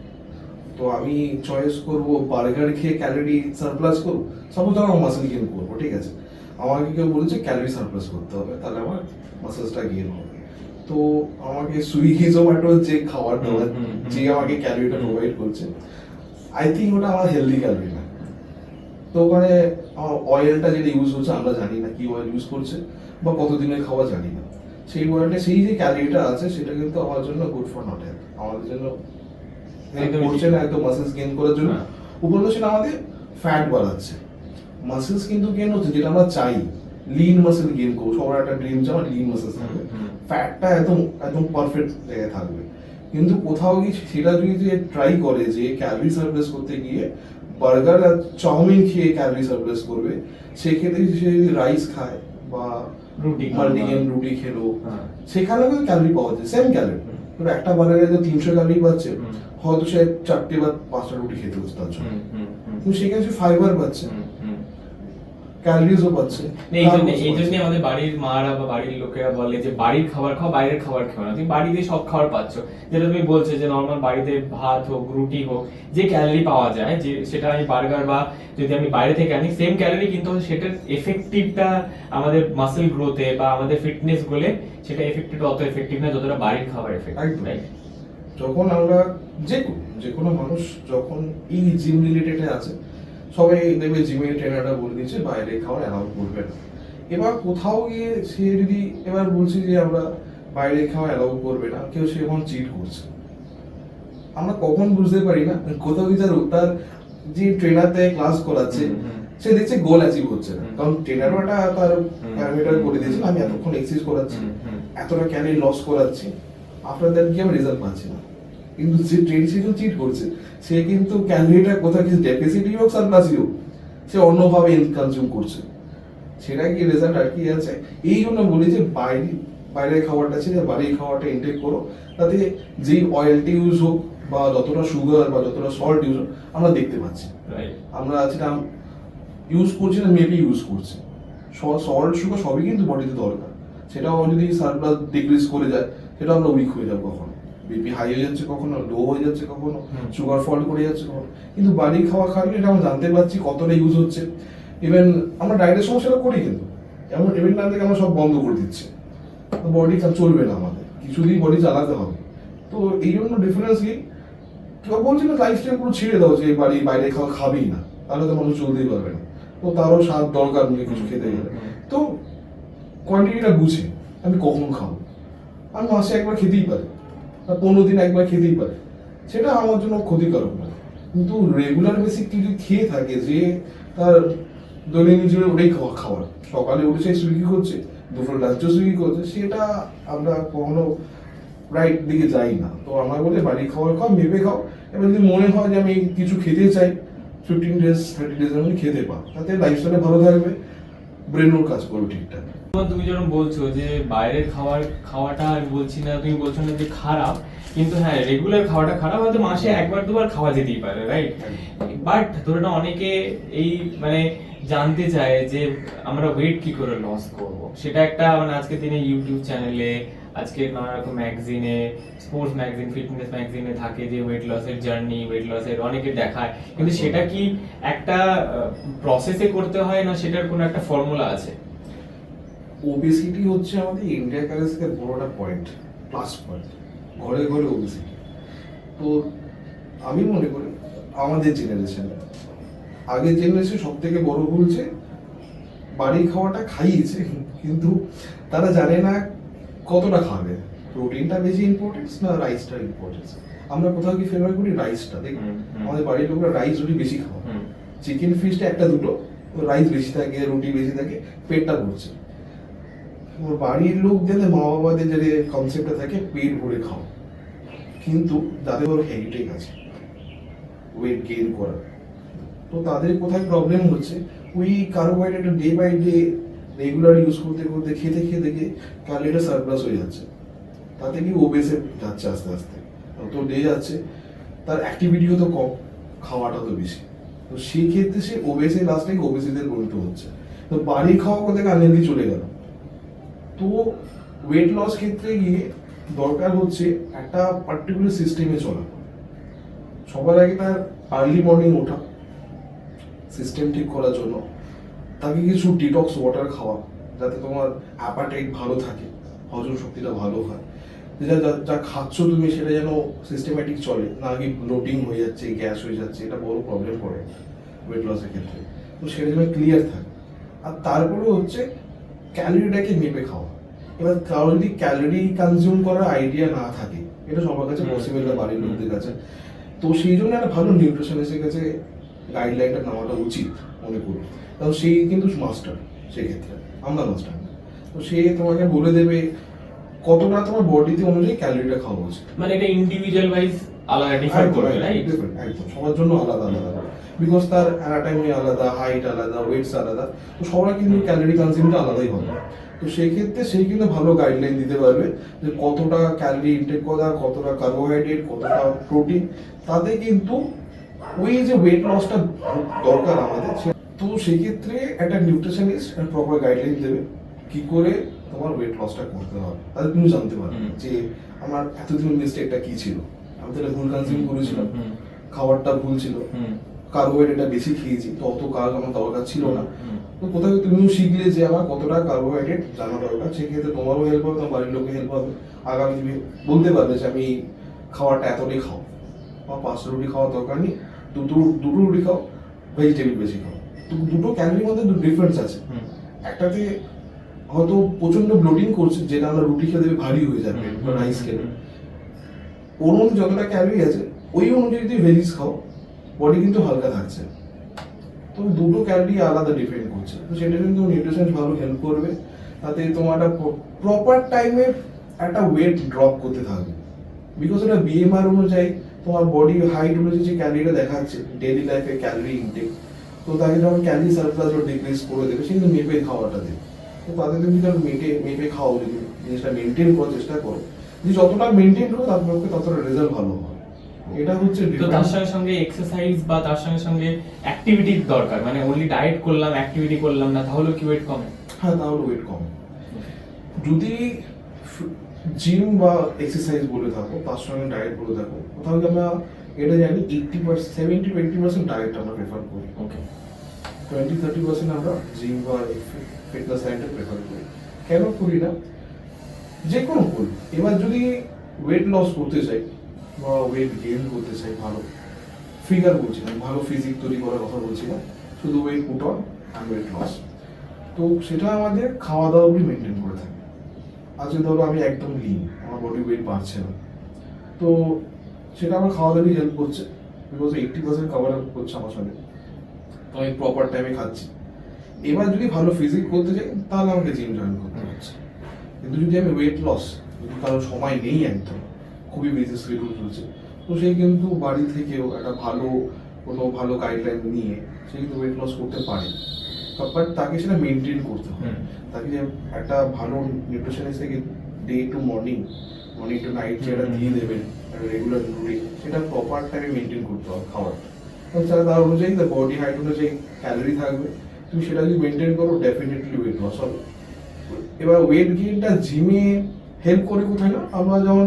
তো আমি চয়েস করব বার্গার খেয়ে ক্যালোরি সারপ্লাস করব, সাপোজ আমার মাসেল গেইন করবো, ঠিক আছে, আমাকে কেউ বলেছে ক্যালোরি সারপ্লাস করতে হবে, তাহলে আমার মাসেলসটা গেইন হবে। তো আমাকে সুইগি জোম্যাটো যে খাবার দাবার যে আমাকে ক্যালোরিটা প্রোভাইড করছে, আই থিঙ্ক ওটা আমার হেলদি ক্যালোরি না। তো ওখানে অয়েলটা যেটা ইউজ হচ্ছে আমরা জানি না কি অয়েল ইউজ করছে বা কতদিনের খাওয়া জানি না, সেই অয়েলটা সেই যে ক্যালোরিটা আছে সেটা কিন্তু আমার জন্য গুড ফর নট হেলথ, আমাদের জন্য হেল্প করছে না একদম মাসেলস গেইন করার জন্য। উপরন্তু সেটা আমাদের ফ্যাট বাড়াচ্ছে, মাসেলস কিন্তু গেইন হচ্ছে যেটা আমরা চাই, লিন মাসেল গেইন করবো, সবার একটা ড্রিম যে আমার লিন মাসেলস থাকবে, ফ্যাটটা একদম একদম পারফেক্ট জায়গায় থাকবে। কিন্তু কোথাও গিয়ে সেটা যদি ট্রাই করে যে ক্যালোরি সারপ্লাস করতে গিয়ে বার্গার আর চাউমিন খেয়ে ক্যালোরি সারপ্লাস করবে, সেক্ষেত্রে সে যদি রাইস খায় বা মাল্টিগ্রেন রুটি খেলো, সেখানেও কিন্তু ক্যালোরি পাওয়া যায়, সেম ক্যালোরি, কিন্তু একটা বার্গারে 300 ক্যালোরি পাচ্ছে, হয়তো সে 4টে বা 5টা রুটি খেতে হচ্ছে তার জন্য, কিন্তু সেখানে সে ফাইবার পাচ্ছে। ক্যালোরিজও পাচ্ছে। এই জন্য আমাদের বাড়ির মারা বা বাড়ির লোকেরা বলে যে বাড়ির খাবার খাও, বাইরের খাবার খাও না। তুমি বাড়িতে সব খাবার পাচ্ছ, যেটা তুমি বলছো যে নর্মাল বাড়িতে ভাত হোক, রুটি হোক, যে ক্যালোরি পাওয়া যায়, যে সেটা আমি বার্গার বা যদি আমি বাইরে থেকে আনি সেম ক্যালোরি, কিন্তু সেটার এফেক্টিভটা আমাদের মাসেল গ্রোথে বা আমাদের ফিটনেস গোলে সেটা এফেক্টিভ অত এফেক্টিভ না যতটা বাড়ির খাবার এফেক্টিভ, রাইট? যখন আমরা যে কোনো মানুষ যখন এই জিম রিলেটেড আছে, সবাই দেখবে জিমের ট্রেনাররা বলে দিচ্ছে বাইরে খাওয়া অ্যালাউ করবে না। এবার কোথাও গিয়ে সে যদি এবার বলছে যে আমরা বাইরে খাওয়া অ্যালাউ করবে না, কেউ সে এখন চিট করছে। আমরা কখন বুঝতে পারি না, কোথাও গিয়ে তার যে ট্রেনার থেকে ক্লাস করাচ্ছে সে দেখছে গোল অ্যাচিভ হচ্ছে না, কারণ ট্রেনারও একটা তার প্যারামিটার করে দিয়েছে, আমি এতক্ষণ এক্সারসাইজ করাচ্ছি, এতটা ক্যালোরি লস করাচ্ছি, আফটার দ্যাট কি আমি রেজাল্ট পাচ্ছি না। কিন্তু যে ট্রেন সে চিট করছে, সে কিন্তু ক্যালোরিটা কোথাও কিছু ডেফিসিটই হোক সারপ্লাসই হোক, সে অন্যভাবে কনজিউম করছে, সেটা কি রেজাল্ট আর কি আছে। এই জন্য বলি যে বাইরের খাবারটা ছেড়ে বাড়ির খাবারটা ইনটেক করো, তাতে যেই অয়েলটি ইউজ হোক বা যতটা সুগার বা যতটা সল্ট ইউজ হোক আমরা দেখতে পাচ্ছি। আমরা সেটা ইউজ করছি না, মেবি ইউজ করছি। সল্ট সুগার সবই কিন্তু বডিতে দরকার, সেটাও যদি সারপ্লাস ডিক্রিজ করে যায় সেটা আমরা উইক হয়ে যাবো, কখনো বিপি হাই হয়ে যাচ্ছে, কখনো লো হয়ে যাচ্ছে, কখনো সুগার ফল করে যাচ্ছে, কখনো। কিন্তু বাড়ির খাওয়া খাওয়ালে এটা আমরা জানতে পারছি কতটা ইউজ হচ্ছে। ইভেন আমরা ডায়েটের সমস্যাটা করি, কিন্তু এমন ইভেন না থেকে আমরা সব বন্ধ করে দিচ্ছি, বডি চলবে না, আমাদের কিছুদিন বডি চালাতে হবে। তো এই জন্য ডিফারেন্স কি, কেউ বলছে না লাইফস্টাইল পুরো ছেড়ে দাও যে বাইরে খাওয়া খাবেই না, তাহলে তো মানুষ চলতেই পারবে না। তো তারও স্বাদ দরকার নেই কিছু খেতে গেলে। তো কোয়ান্টিটিটা বুঝে আমি কখন খাবো, আমি মাসে একবার খেতেই পারি, 15 দিন একবার খেতেই পারে, সেটা আমার জন্য ক্ষতিকারক না। কিন্তু রেগুলার বেসিক যদি খেয়ে থাকে, যে তার দৈনন্দিন জীবনে ওটাই খাবার, সকালে উঠে সে সুইগি করছে, দুপুর লাঞ্চও সুইগি করছে, সেটা আমরা কখনো রাইট দিকে যাই না। তো আমরা বলি বাড়ির খাবার খাও, মেপে খাও। এবার যদি মনে হয় যে আমি কিছু খেতে চাই, 15 ডেজ 30 ডেজের মধ্যে খেতে পাও, তাতে লাইফস্টাইলে ভালো থাকবে, ব্রেনও কাজ করবে ঠিকঠাক। তুমি যখন বলছো যে বাইরের খাওয়াটা আমি বলছি না, তুমি বলছো না যে খারাপ, কিন্তু হ্যাঁ রেগুলার খাওয়াটা খারাপ, হয়তো মাসে একবার দুবার খাওয়া যেতেই পারে, রাইট? বাট ধরে নাও অনেকে এই মানে জানতে চায় যে আমরা ওয়েট কি করে লস করব, সেটা একটা মানে আজকে দিনে ইউটিউব চ্যানেলে, আজকে নানা রকম ম্যাগাজিনে, স্পোর্টস ম্যাগাজিন, ফিটনেস ম্যাগাজিনে থাকে যে ওয়েট লসের জার্নি, ওয়েট লসের অনেকে দেখায়, কিন্তু সেটা কি একটা প্রসেসে করতে হয় না, সেটার কোনো একটা ফর্মুলা আছে? ওবেসিটি হচ্ছে আমাদের ইন্ডিয়া কারেন্সির বড় একটা পয়েন্ট, প্লাস পয়েন্ট, ঘরে ঘরে ওবেসিটি। তো আমি মনে করি আমাদের জেনারেশন, আগের জেনারেশন সব থেকে বড় ভুল যে বাড়ির খাওয়াটা খাইয়েছে, কিন্তু তারা জানে না কতটা খাবে, প্রোটিনটা বেশি ইম্পর্টেন্স না রাইসটা ইম্পর্টেন্স। আমরা কোথাও কি ফেভার করি রাইসটা, দেখুন আমাদের বাড়ির লোকরা রাইস রুটি বেশি খাওয়া, চিকেন ফিশটা একটা দুটো, রাইস বেশি থাকে, রুটি বেশি থাকে, পেটটা ভরছে। বাড়ির লোক গেলে মা বাবাদের যে কনসেপ্টটা থাকে পেট ভরে খাও, কিন্তু যাদের ওর হেরিটেজ আছে ওয়েট গেইন করার, তো তাদের কোথায় প্রবলেম হচ্ছে, ওই carbohydrate day by day regular use করতে করতে খেতে খেতে গিয়ে ক্যালোরিটা সারপ্লাস হয়ে যাচ্ছে, তাতে কি ওবেসে যাচ্ছে আস্তে আস্তে। তো ডে যাচ্ছে, তার অ্যাক্টিভিটিও তো কম, খাওয়াটা তো বেশি, তো সেই ক্ষেত্রে সে ওবেসে লাস্টে ওবেসিতে পরিণত হচ্ছে। তো বাড়ির খাওয়া কোথায় আনহেলদি চলে গেল। তো ওয়েট লস ক্ষেত্রে গিয়ে দরকার হচ্ছে একটা পার্টিকুলার সিস্টেমে চলা। সবার আগে তার আর্লি মর্নিং ওঠা, সিস্টেম ঠিক করার জন্য তাকে কিছু ডিটক্স ওয়াটার খাওয়া, যাতে তোমার অ্যাপাটাইট ভালো থাকে, হজম শক্তিটা ভালো হয়, যা যা খাচ্ছ তুমি সেটা যেন সিস্টেম্যাটিক চলে, না কি ব্লোটিং হয়ে যাচ্ছে, গ্যাস হয়ে যাচ্ছে, এটা বড় প্রবলেম পড়ে ওয়েট লসের ক্ষেত্রে। তো সেটা যেন ক্লিয়ার থাকে। আর তারপরে হচ্ছে ক্যালোরিটাকে মেপে খাওয়া। এবার কারো যদি ক্যালোরি কনজিউম করার আইডিয়া না থাকে, এটা সবার কাছে পসিবল না বাড়ির লোকদের কাছে, তো সেই জন্য একটা ভালো নিউট্রিশনিস্টের কাছে গাইডলাইনটা নেওয়াটা উচিত মনে করি। কারণ সেই কিন্তু মাস্টার, সেক্ষেত্রে আমরা মাস্টার না। তো সে তোমাকে বলে দেবে কতটা তোমার বডিতে অনুযায়ী ক্যালোরিটা খাওয়া উচিত। মানে এটা ইন্ডিভিজুয়াল ওয়াইজ আলাদা ডিফার করবে, রাইট? একদম সবার জন্য আলাদা আলাদা, বিকজ তার অ্যানাটমি আলাদা, হাইট আলাদা, ওয়েটস আলাদা, তো সবার কিন্তু ক্যালোরি কনজিউমটা আলাদাই হবে। তো সেই ক্ষেত্রে সেই কিন্তু ভালো গাইডলাইন দিতে পারবে যে কতটা ক্যালোরি ইনটেক করা, কতটা কার্বোহাইড্রেট, কতটা প্রোটিন, তাতে কিন্তু ওই যে ওয়েট লসটা দরকার আমাদের তো সেক্ষেত্রে একটা নিউট্রিশনিস্ট প্রপার গাইডলাইন দেবে কি করে তোমার ওয়েট লসটা করতে হবে, তাহলে তুমি জানতে পারবে যে আমার এতদিন মিস্টেকটা কি ছিল, আমি তো এটা ভুল কনজিউম করেছিলাম, খাবারটা ভুল ছিল, কার্বোহাইড্রেটটা বেশি খেয়েছি, তো অত কার্ব আমার দরকার ছিল না। তো কোথাও তুমিও শিখলে যে আমার কতটা কার্বোহাইড্রেট জানা দরকার, সেক্ষেত্রে তোমারও হেল্প হবে, তোমার বাড়ির লোকের হেল্প হবে। আগামী দিনে বলতে পারবে যে আমি খাবারটা এতটাই খাও, বা 5টা রুটি খাওয়ার দরকার নেই, দুটো রুটি খাও, ভেজিটেবল বেশি খাও। তো দুটো ক্যালোরির মধ্যে ডিফারেন্স আছে। একটাতে হয়তো প্রচন্ড ব্লোটিং করছে, যেটা আমরা রুটি খেয়ে দেবে ভারী হয়ে যাবে বা রাইস খেলে, ওর মধ্যে যতটা ক্যালোরি আছে ওই অনুযায়ী যদি ভেজিস খাও বডি কিন্তু হালকা থাকছে। তো দুটো ক্যালোরি আলাদা ডিপেন্ড করছে, তো সেটা কিন্তু নিউট্রিশন ভালো হেল্প করবে। তাতে তোমার একটা প্রপার টাইমে একটা ওয়েট ড্রপ করতে থাকবে, বিকজ এটা বিএমআর অনুযায়ী তোমার বডি হাইট অনুযায়ী যে ক্যালোরিটা দেখাচ্ছে ডেইলি লাইফে ক্যালোরি ইনটেক, তো তাকে যখন ক্যালোরি সারপ্লাস বা ডিক্রিজ করে দেবে সে কিন্তু মেপে খাওয়াটা দেবে। তো তাদের তুমি যখন মেপে খাও, যদি জিনিসটা মেনটেন করার চেষ্টা করো, যে যতটা মেনটেন করো তার পক্ষে ততটা রেজাল্ট ভালো হবে। এটা হচ্ছে তো তার সঙ্গে সঙ্গে এক্সারসাইজ বা তার সঙ্গে সঙ্গে অ্যাক্টিভিটির দরকার, মানে অনলি ডায়েট করলাম অ্যাক্টিভিটি করলাম না, তাহলে কি ওয়েট কমে? হ্যাঁ, তাহলে ওয়েট কমে। যদি জিম বা এক্সারসাইজ বলে থাকো, তার সঙ্গে ডায়েট বলে থাকো, কোথাও আমরা এটা জানি 80%, 70-20% ডায়েট আমরা প্রেফার করি। ওকে, 20-30% আমরা জিম বা ফিটনেস ডায়েটে প্রেফার করি। কেন করি না? যে কোনো করি। এবার যদি ওয়েট লস করতে চাই বা ওয়েট গেইন করতে চাই, ভালো ফিগার বলছি না, ভালো ফিজিক তৈরি করার কথা বলছি না, শুধু weight put on and weight loss, তো সেটা আমাদের খাওয়া দাওয়াগুলি মেনটেন করে থাকে। আজকে ধরো আমি একদম লিন, আমার বডি ওয়েট বাড়ছে না, তো সেটা আমার খাওয়া দাওয়াই হেল্প করছে, বিকজ 80% কভার আপ করছে আমার সঙ্গে, তো আমি প্রপার টাইমে খাচ্ছি। এবার যদি ভালো ফিজিক করতে চাই তাহলে আমাকে জিম জয়েন করতে হচ্ছে। কিন্তু যদি আমি ওয়েট লস, যদি কারো সময় নেই, একদম খুবই বিজি শিডিউল চলছে, তো সেই কিন্তু বাড়ি থেকেও একটা ভালো গাইডলাইন নিয়ে সে কিন্তু ওয়েট লস করতে পারে, বাট তাকে সেটা মেনটেন করতে হবে। তাকে যে একটা ভালো নিউট্রিশনিস্ট থেকে day to morning to night যেটা দিয়ে দেবেন রেগুলার রুটিন, সেটা প্রপার টাইমে মেনটেন করতে হবে খাবারটা। তাছাড়া তার অনুযায়ী তার বডি হাইট অনুযায়ী ক্যালোরি থাকবে, তুমি সেটা যদি মেনটেন করো ডেফিনেটলি ওয়েট লস হবে। এবার ওয়েট গেইনটা জিমে হেল্প করে কোথায় না, আমরা যেমন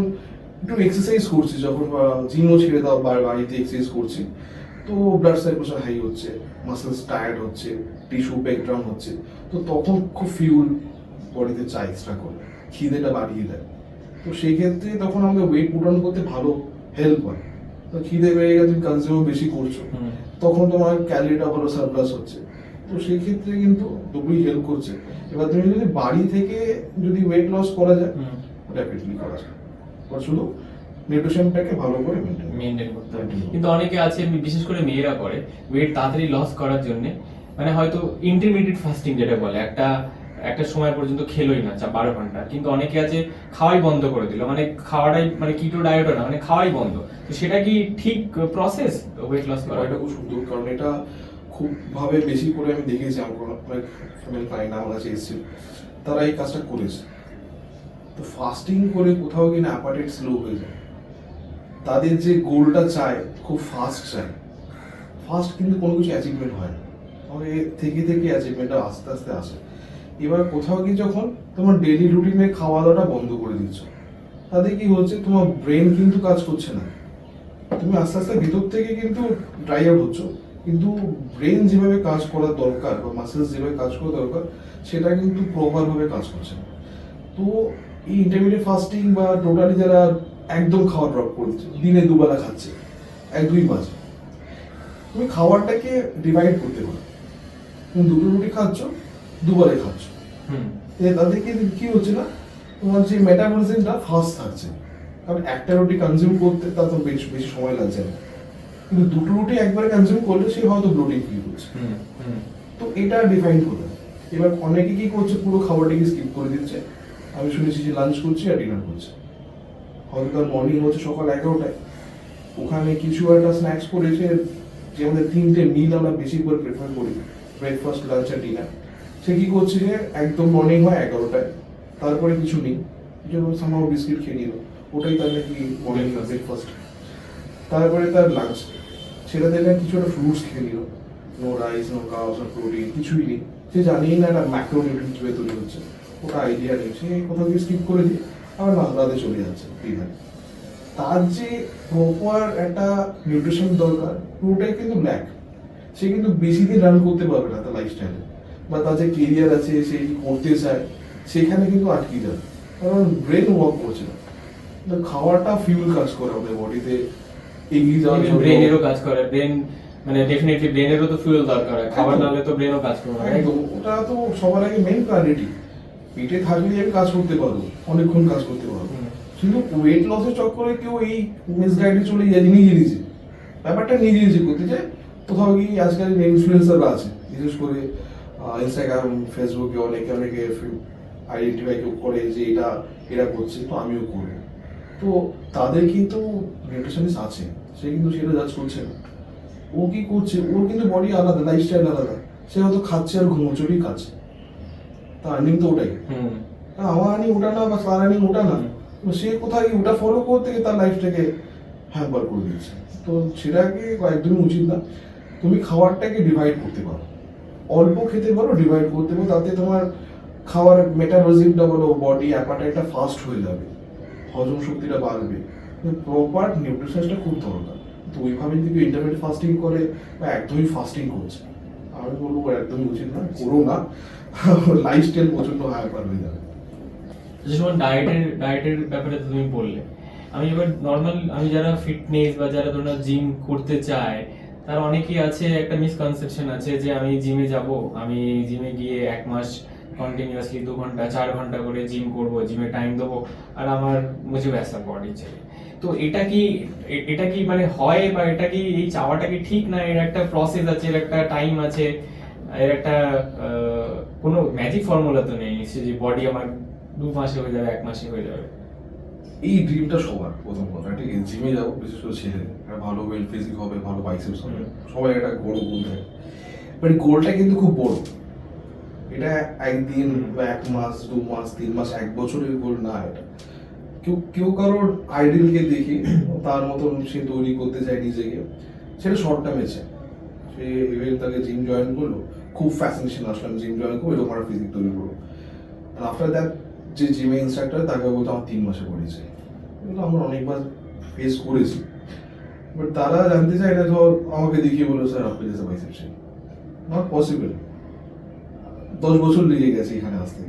একটু এক্সারসাইজ করছি, যখন জিমও ছেড়ে দাও বাড়িতে এক্সারসাইজ করছি, তো ব্লাড সার্কুলেশন হাই হচ্ছে, মাসেলস টায়ার্ড হচ্ছে, টিস্যু ব্রেকডাউন হচ্ছে, তো তখন খুব ফিউল বডিতে চাই এক্সট্রা করে, খিদেটা বাড়িয়ে দেয়। তো সেই ক্ষেত্রে তখন আমাকে ওয়েট পুট অন করতে ভালো হেল্প হয়। তো খিদে বেড়ে গেছে, তুমি কনজিউম বেশি করছো, তখন তোমার ক্যালোরিটা ভালো সারপ্লাস হচ্ছে, তো সেই ক্ষেত্রে কিন্তু দুটোই হেল্প করছে। এবার তুমি যদি বাড়ি থেকে যদি ওয়েট লস করা যায়, ডেফিনেটলি করা যায়, শুধু নিউট্রিশনটাকে ভালো করে মেনটেন করতে হবে। কিন্তু অনেকে আছে, বিশেষ করে মেয়েরা করে, ওয়েট তাড়াতাড়ি লস করার জন্য, মানে হয়তো ইন্টারমিডিয়েট ফাস্টিং যেটা বলে, একটা সময় পর্যন্ত খেলোই না 12 ঘন্টা, কিন্তু অনেকে আছে খাওয়াই বন্ধ করে দিল, মানে খাওয়াটাই, মানে কিটো ডায়েটও না, মানে খাওয়াই বন্ধ। তো সেটা কি ঠিক প্রসেস ওয়েট লস করা? এটা খুব সুন্দর, কারণ এটা খুব ভাবে বেশি করে আমি দেখেছি, আমার অনেক ফ্যামিলি ক্লায়েন্ট আমার কাছে এসেছিল, তারা এই কাজটা করেছে। তো ফাস্টিং করে কোথাও কিনা অ্যাপাটাইট স্লো হয়ে যায়, তাদের যে গোলটা চায় খুব ফাস্ট চায়, ফাস্ট কিন্তু কোনো কিছু অ্যাচিভমেন্ট হয় না, আমাকে থেকে অ্যাচিভমেন্টটা আস্তে আস্তে আসে। এবার কোথাও কি যখন তোমার ডেইলি রুটিনে খাওয়া দাওয়াটা বন্ধ করে দিচ্ছ, তাতে কি হচ্ছে, তোমার ব্রেন কিন্তু কাজ করছে না, তুমি আস্তে আস্তে ভিতর থেকে কিন্তু ড্রাই আউট হচ্ছ, কিন্তু ব্রেন যেভাবে কাজ করা দরকার বা মাসেলস যেভাবে কাজ করা দরকার সেটা কিন্তু প্রপারভাবে কাজ করছে না। তো এই ইন্টারমিডিয়েট ফাস্টিং বা টোটালি যারা একদম খাওয়া ড্রপ করছে, দিনে দুবেলা খাচ্ছে, 1-2 মাস, তুমি খাবারটাকে ডিভাইড করতে পারো, তুমি 2টো রুটি খাচ্ছ, দুবারে খাচ্ছ, তাদের কি হচ্ছে না, তোমার যে মেটাবলিজমটা ফাস্ট থাকছে, কারণ একটা রুটি কনজিউম করতে তার তো বেশি সময় লাগছে না, কিন্তু 2টো রুটি একবারে কনজিউম করলে সে হয়তো ব্লোটিং ফিল করছে। তো এটা ডিফাইন করে। এবার অনেকে কি করছে, পুরো খাবারটাকে স্কিপ করে দিচ্ছে, আমি শুনেছি যে লাঞ্চ করছি আর ডিনার করছে, হয়তো তার মর্নিং হচ্ছে সকাল 11টায়, ওখানে কিছু একটা স্ন্যাক্স করেছে, যে আমাদের 3টে মিল আমরা বেশি করে প্রেফার করি, ব্রেকফাস্ট, লাঞ্চ আর ডিনার, সে কি করছে যে একদম মর্নিং হয় 11টায়, তারপরে কিছু নেই, যেমন সামাও বিস্কিট খেয়ে নিল, ওটাই তার নাকি মর্নিং ব্রেকফাস্ট, তারপরে তার লাঞ্চ, সেটা দেখে কিছু একটা ফ্রুটস খেয়ে নিল, no rice, no carbs, no protein, কিছুই নেই, সে জানেই না একটা ম্যাক্রোনিউট্রিয়েন্ট কিভাবে তৈরি হচ্ছে, ওটা আইডিয়া নেই, সে কোথাও গিয়ে স্কিপ করে দিয়ে আবার নামরাতে চলে যাচ্ছে ইভেন। তার যে প্রপার একটা নিউট্রিশন দরকার পুরোটাই কিন্তু ল্যাক। সে কিন্তু বেশি দিন রান করতে পারবে না তার লাইফস্টাইলে, বা তার যে কেরিয়ার আছে সে কি করতে চায় সেখানে কিন্তু আটকে যাবে, কারণ ব্রেন ওয়ার্ক করছে না। তো খাওয়াটা ফিউল কাজ করে আমাদের বডিতে এগিয়ে যাওয়ার জন্য। ব্রেনেরও কাজ করে, ব্রেন মানে ডেফিনেটলি ব্রেনেরও তো ফুয়েল দরকার হয়, খাবার না হলে তো ব্রেনও কাজ করবে না। একদম, ওটা তো সবার আগে মেইন প্রায়োরিটি। পেটে থাকলে আমি কাজ করতে পারবো, অনেকক্ষণ কাজ করতে পারবো, কিন্তু ওয়েট লসের চক্করে কেউ এই মিসগাইডে চলে যায় নিজে নিজে, ব্যাপারটা নিজে নিজে করতে যায়। কোথাও গিয়ে আজকাল ইনফ্লুয়েন্সাররা আছে, বিশেষ করে ইনস্টাগ্রাম, ফেসবুকে অনেকে আইডেন্টিফাই কেউ করে যে এটা এরা করছে তো আমিও করবো। তো তাদের কিন্তু নিউট্রিশনিস্ট আছে, সে কিন্তু সেটা জাজ করছে না। ও কি করছে, ওর কিন্তু বডি আলাদা, লাইফস্টাইল আলাদা, সে হয়তো খাচ্ছে আর ঘুমোচড়ি খাচ্ছে, তার আর্নিং তো ওটাই। আমার আর্নিং ওটা না, বা তার আর্নিং ওটা না, তো সে কোথায় ওটা ফলো করতে গিয়ে তার লাইফটাকে হ্যাম্পার করে দিচ্ছে। তো সেটাকে একদমই উচিত না। তুমি খাবারটাকে ডিভাইড করতে পারো, অল্প খেতে পারো, ডিভাইড করতে পারো, তাতে তোমার খাওয়ার মেটাবলিজমটা বলো, বডি অ্যাপাটাইটটা ফাস্ট হয়ে যাবে, হজম শক্তিটা বাড়বে। প্রপার নিউট্রিশনটা খুব দরকার। তো ওইভাবে যদি কেউ ইন্টারমিডিয়েট ফাস্টিং করে বা একদমই ফাস্টিং করছে, আমি বলবো একদমই উচিত না, করো না, লাইফস্টাইল প্রচন্ড হাইপার হয়ে যাবে। যেমন ডায়েটের ব্যাপারে তো তুমি বললে, আমি এবার নর্মাল, আমি যারা ফিটনেস বা যারা ধরুন জিম করতে চায়, তার অনেকেই আছে, একটা মিসকনসেপশন আছে যে আমি জিমে যাব, আমি জিমে গিয়ে 1 মাস কন্টিনিউয়াসলি 2 ঘন্টা 4 ঘন্টা করে জিম করব, জিমে টাইম দেবো, আর আমার মুঝে ব্যাসা বডি চাই। তো এটা কি মানে হয়, বা এটা কি, এই চাওয়াটা কি ঠিক না? এর একটা প্রসেস আছে, এর একটা টাইম আছে, এর একটা কোনো ম্যাজিক ফর্মুলা তো নেই যে বডি আমার 2 মাসে হয়ে যাবে, 1 মাসে হয়ে যাবে। এই ড্রিমটা সবার, প্রথম কথা ঠিক আছে, জিমে যাবো, বিশেষ করে ছেলেদের একটা ভালো ওয়েল ফিজিক হবে, ভালো বাইসেপস হবে, সবাই একটা বড় গোল থাকে। বাট গোলটা কিন্তু খুব বড়, এটা একদিন বা 1 মাস, 2 মাস, 3 মাস, 1 বছরের গোল না এটা। কেউ কেউ কারোর আইডলকে দেখে তার মতন সে তৈরি করতে চায় নিজেকে, সেটা শর্ট টার্মে চায়। সে ইভেন তাকে জিম জয়েন করলো, খুব ফ্যাসিনেশন আসলো, আমি জিম জয়েন করবো, এরকম একটা ফিজিক তৈরি করবো। আর আফটার দ্যাট যে জিমে ইনস্ট্রাক্টর তাকে বলতো আমার 3 মাসে করেছে। এগুলো আমরা অনেকবার ফেস করেছি। বাট তারা জানতে চায় না, ধর আমাকে দেখিয়ে বলো স্যার আপনি যেসব বাইসেপশন, নট পসিবল। 10 বছর লেগে গেছে এখানে আসতে।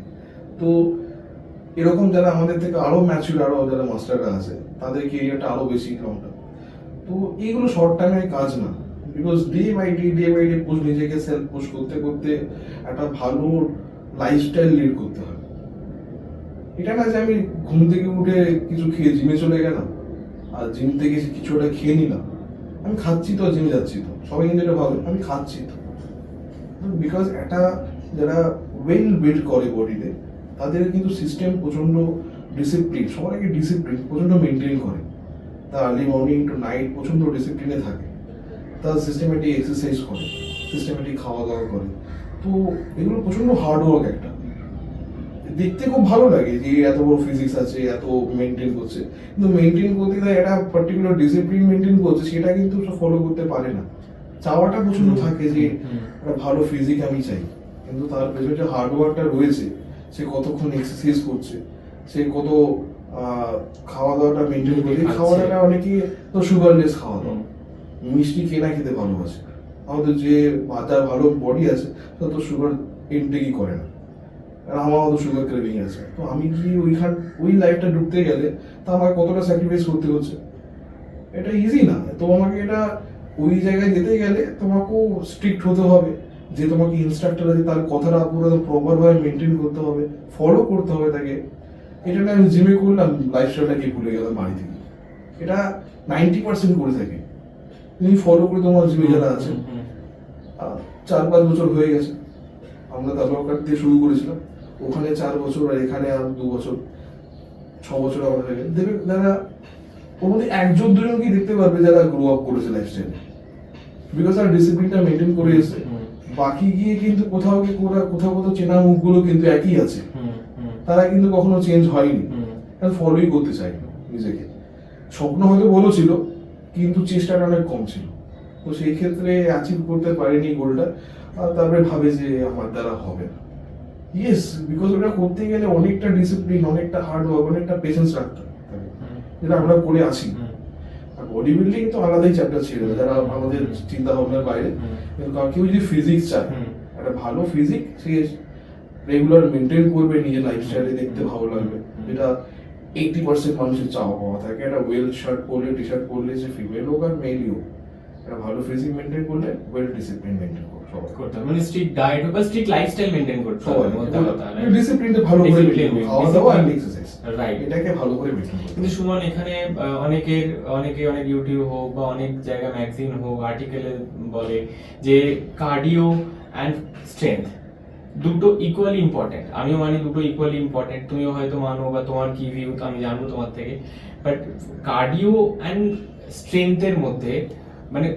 তো এরকম যারা আমাদের থেকে আরো ম্যাচুর, আরো যারা মাস্টাররা আছে, তাদের কেরিয়ারটা আরো বেশি লংটা। তো এইগুলো শর্ট টাইমের কাজ না, because day by day push, নিজেকে সেলফ পুশ করতে করতে একটা ভালো লাইফস্টাইল লিড করতে হবে। এটা না যে আমি ঘুম থেকে উঠে কিছু খেয়ে জিমে চলে গেলাম, আর জিম থেকে কিছু একটা খেয়ে নিলাম, আমি খাচ্ছি তো জিমে যাচ্ছি তো, সবাই কিন্তু এটা ভাবে আমি খাচ্ছি তো। বিকজ একটা যারা ওয়েল বিল্ড করে বডিতে, তাদের কিন্তু সিস্টেম প্রচন্ড ডিসিপ্লিন, সবার আগে ডিসিপ্লিন প্রচন্ড মেনটেন করে। তা আর্লি মর্নিং টু নাইট প্রচন্ড ডিসিপ্লিনে থাকে, তার সিস্টেমেটিক এক্সারসাইজ করে, সিস্টেমেটিক খাওয়া দাওয়া করে। তো এগুলো প্রচন্ড হার্ডওয়ার্ক একটা, দেখতে খুব ভালো লাগে যে এত বড় ফিজিক্স আছে, এত মেনটেন করছে, কিন্তু মেনটেন করতে গেলে একটা পার্টিকুলার ডিসিপ্লিন মেনটেন করছে, সেটা কিন্তু সব ফলো করতে পারে না। চাওয়াটা প্রচন্ড থাকে যে একটা ভালো ফিজিক আমি চাই, কিন্তু তার পেছনে যে হার্ডওয়ার্কটা রয়েছে, সে কতক্ষণ এক্সারসাইজ করছে, সে কত খাওয়া দাওয়াটা মেনটেন করে। খাওয়া দাওয়াটা অনেকে তো সুগারলেস খাওয়া দাওয়া, মিষ্টি খেয়ে না খেতে ভালোবাসে। আমাদের যে যার ভালো বডি আছে তারা তো সুগার ইনটেকই করে না, আর আমারও তো সুগার ক্রেভিং আছে। তো আমি কি ওই লাইফটা ঢুকতে গেলে তা আমাকে কতটা স্যাক্রিফাইস করতে হচ্ছে, এটা ইজি না। তো আমাকে এটা ওই জায়গায় যেতে গেলে তোমাকেও স্ট্রিক্ট হতে হবে, যে তোমাকে ইনস্ট্রাক্টর আছে তার কথাটা পুরো প্রপারভাবে মেনটেন করতে হবে, ফলো করতে হবে তাকে। এটা না আমি জিমে করলাম, লাইফস্টাইলটাকে ভুলে গেলাম বাড়ি থেকে, এটা 90% করে থাকে। তুমি ফলো করে তোমার জিমে যারা আছে, 4-5 বছর হয়ে গেছে, আমরা তারপর দিয়ে শুরু করেছিলাম, ওখানে 4 বছর আর এখানে আর 2 বছর, 6 বছর আমরা হয়ে গেছে। দেখবে যারা ওর মধ্যে 1-2 কি দেখতে পারবে যারা গ্রো আপ করেছে লাইফস্টাইলে, বিকজ আর ডিসিপ্লিনটা মেনটেন করে এসেছে। বাকি গিয়ে কিন্তু কোথাও কোথাও চেনা মুখগুলো কিন্তু একই আছে, তারা কিন্তু কখনো চেঞ্জ হয়নি, কারণ ফলোই করতে চাই নিজেকে। স্বপ্ন হয়তো বড় ছিল, কিন্তু চেষ্টাটা অনেক কম ছিল। তো সেই ক্ষেত্রে অ্যাচিভ করতে পারেনি গোলটা, আর তারপরে ভাবে যে আমার দ্বারা হবে না। ইয়েস, বিকজ ওটা করতে গেলে অনেকটা ডিসিপ্লিন, অনেকটা হার্ড ওয়ার্ক, অনেকটা পেশেন্স রাখতে হবে, যেটা আমরা করে আছি। আর বডি বিল্ডিং তো আলাদাই চ্যাপ্টার ছিল, যারা আমাদের চিন্তা ভাবনার বাইরে। কিন্তু কেউ যদি ফিজিক্স চায়, একটা ভালো ফিজিক সে রেগুলার মেনটেন করবে, নিজের লাইফস্টাইলে দেখতে ভালো লাগবে, যেটা 80% মানুষের চাওয়া পাওয়া থাকে। একটা ওয়েল শার্ট পরলে, টি শার্ট পরলে, সে ফিমেল হোক আর মেলই হোক, একটা ভালো ফিজিক মেনটেন করলে ওয়েল ডিসিপ্লিন মেনটেন করবে সবাই। করতে হবে, মানে স্ট্রিক্ট ডায়েট বা স্ট্রিক্ট লাইফস্টাইল মেইনটেইন করতে হবে মোদ্দা কথা, ডিসিপ্লিনটা ভালো করে মেনটেন করবে, খাওয়া দাওয়া আর এক্সারসাইজ, রাইট, এটাকে ভালো করে মেনটেন করতে হবে। কিন্তু সুমন এখানে অনেকে অনেক ইউটিউব হোক বা অনেক জায়গা ম্যাগাজিন হোক আর্টিকেলে বলে যে কার্ডিও অ্যান্ড স্ট্রেংথ দুটো ইকুয়ালি ইম্পর্টেন্ট। আমিও মানি দুটো ইকুয়ালি ইম্পর্টেন্ট, তুমিও হয়তো মানো বা তোমার কি ভিউ আমি জানবো তোমার থেকে। বাট কার্ডিও অ্যান্ড স্ট্রেংথের মধ্যে মানে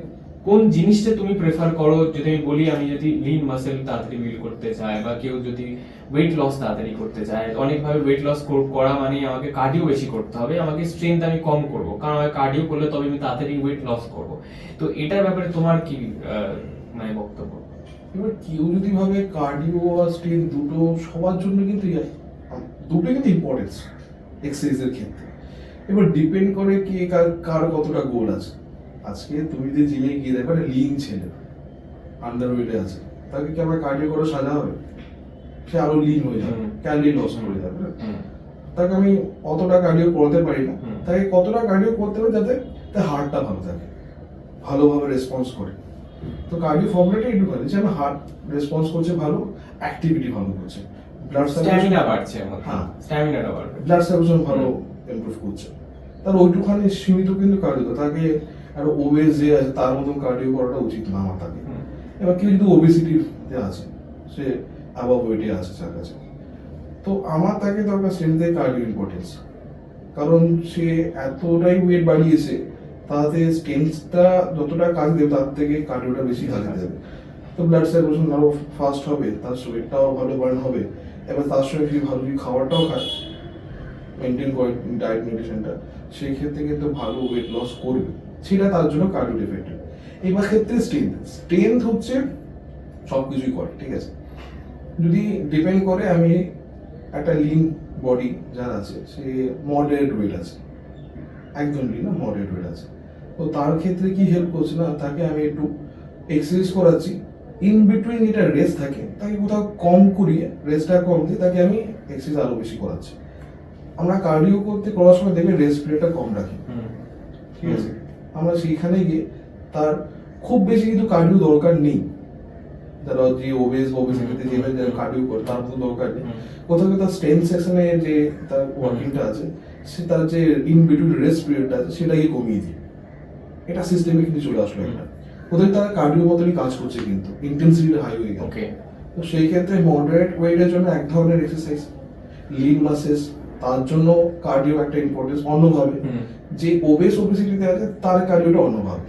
কোন জিনিসটা তুমি প্রেফার করো? যদি আমি বলি, আমি যদি লিন মাসেল তাড়াতাড়ি বিল্ড করতে চাই বা কেউ যদি ওয়েট লস তাড়াতাড়ি করতে চায়, অনেকভাবে ওয়েট লস করা মানে আমাকে কার্ডিও বেশি করতে হবে, আমাকে স্ট্রেংথ আমি কম করব, কারণ আমাকে কার্ডিও করলে তবে আমি তাড়াতাড়ি ওয়েট লস করব। তো এটার ব্যাপারে তোমার কি মানে বক্তব্য? এবার কেউ যদি ভাবে কার্ডিও আর স্ট্রেংথ দুটো সবার জন্য, কিন্তু দুটো কিন্তু ইম্পর্টেন্স এক্সারসাইজের ক্ষেত্রে। এবার ডিপেন্ড করে কে কার কতটা গোল আছে। আজকে তুমি যে জিমে গিয়ে দেখো একটা লিন ছেলে আন্ডার ওয়েটে আছে, তাকে কি আমরা কার্ডিও করে সাজা হবে? সে আরো লিন হয়ে যাবে, ক্যালোরি লস করে যাবে। তাকে আমি অতটা কার্ডিও করতে পারি না, তাকে কতটা কার্ডিও করতে হবে যাতে তার হার্টটা ভালো থাকে, ভালোভাবে রেসপন্স করে। তো কার্ডিও ফর্মুলাটা একটুখানি যে আমার হার্ট রেসপন্স করছে ভালো, অ্যাক্টিভিটি ভালো করছে, ব্লাড স্ট্যামিনা বাড়ছে, হ্যাঁ স্ট্যামিনাটা বাড়বে, ব্লাড সার্কুলেশন ভালো ইমপ্রুভ করছে, তার ওইটুখানি সীমিত কিন্তু কার্ডিও। তাকে আর ওবেস যে আছে তার মতন কার্ডিও করাটা উচিত না আমার তাকে। এবার কেউ যদি ওবেসিটিতে আছে, সে অ্যাবাভ ওয়েটে আছে তার কাছে, তো আমার তাকে দরকার স্ট্রেংথে কার্ডিও ইম্পর্টেন্স, কারণ সে এতটাই ওয়েট বাড়িয়েছে, তাতে স্ট্রেংথটা যতটা কাজ দেবে তার থেকে কার্ডিওটা বেশি কাজে দেবে। তো ব্লাড সার্কুলেশন আরো ফাস্ট হবে, তার ওয়েটটাও ভালো বার্ন হবে। এবার তার সঙ্গে যদি ভালো যদি খাবারটাও খায়, মেনটেন করে ডায়েট মেডিসিনটা, সেই ক্ষেত্রে কিন্তু ভালো ওয়েট লস করবে, সেটা তার জন্য কার্ডিও এফেক্টিভ। এবার ক্ষেত্রে স্ট্রেংথ হচ্ছে সব কিছুই করে, ঠিক আছে। যদি ডিপেন্ড করে, আমি একটা লিন বডি যার আছে, সে মডারেট ওয়েট আছে, একদম লিন না মডারেট ওয়েট আছে, তো তার ক্ষেত্রে কি হেল্প করছে না, তাকে আমি একটু এক্সারসাইজ করাচ্ছি, ইন বিটুইন যেটা রেস্ট থাকে তাকে কোথাও কম করিয়ে, রেস্টটা কম দিয়ে তাকে আমি এক্সারসাইজ আরো বেশি করাচ্ছি। আমরা কার্ডিও করার সময় দেখবে রেস্ট পিরিয়ডটা কম রাখি, ঠিক আছে। আমরা সেইখানে গিয়ে তার খুব বেশি কিন্তু কার্ডিও দরকার নেই, যারা যে ওবেসিটিতে যেভাবে কার্ডিও করে তার মতো দরকার নেই। কোথাও তার স্ট্রেংথ সেকশনে যে তার ওয়ার্কিংটা আছে, সে তার যে ইন বিটুইন রেস্ট পিরিয়ডটা আছে সেটাকে কমিয়ে দিই, এটা সিস্টেমে কিন্তু চলে আসলো একটা। কোথায় তারা কার্ডিও মতনই কাজ করছে, কিন্তু ইন্টেন্সিটি হাই হয়ে গেল। তো সেই ক্ষেত্রে মডারেট ওয়েটের জন্য এক ধরনের এক্সারসাইজ, লিন মাসেলস, তার জন্য কার্ডিও একটা ইম্পর্টেন্স অন্যভাবে। যে ওবেসিটিতে আছে তার কার্ডিওটা অন্যভাবে,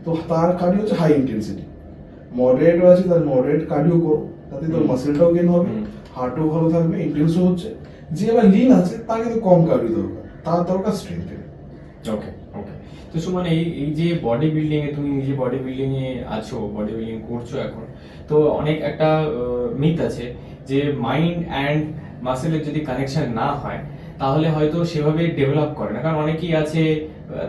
তো তার কার্ডিও হচ্ছে হাই ইন্টেন্সিটি। মডারেটও আছে, তার মডারেট কার্ডিও করো, তাতে তোর মাসেলটাও গেন হবে, হার্টও ভালো থাকবে, ইন্টেন্সও হচ্ছে। যে আবার লিন আছে তার কিন্তু কম কার্ডিও দরকার, তার দরকার স্ট্রেংথের। ওকে ওকে। তো সুমন, এই যে বডি বিল্ডিং এ তুমি নিজে বডি বিল্ডিং এ আছো, বডি বিল্ডিং করছো এখন, তো অনেক একটা মিথ আছে যে মাইন্ড অ্যান্ড মাসেলের যদি কানেকশন না হয় তাহলে হয়তো সেভাবে ডেভেলপ করে না। কারণ অনেকেই আছে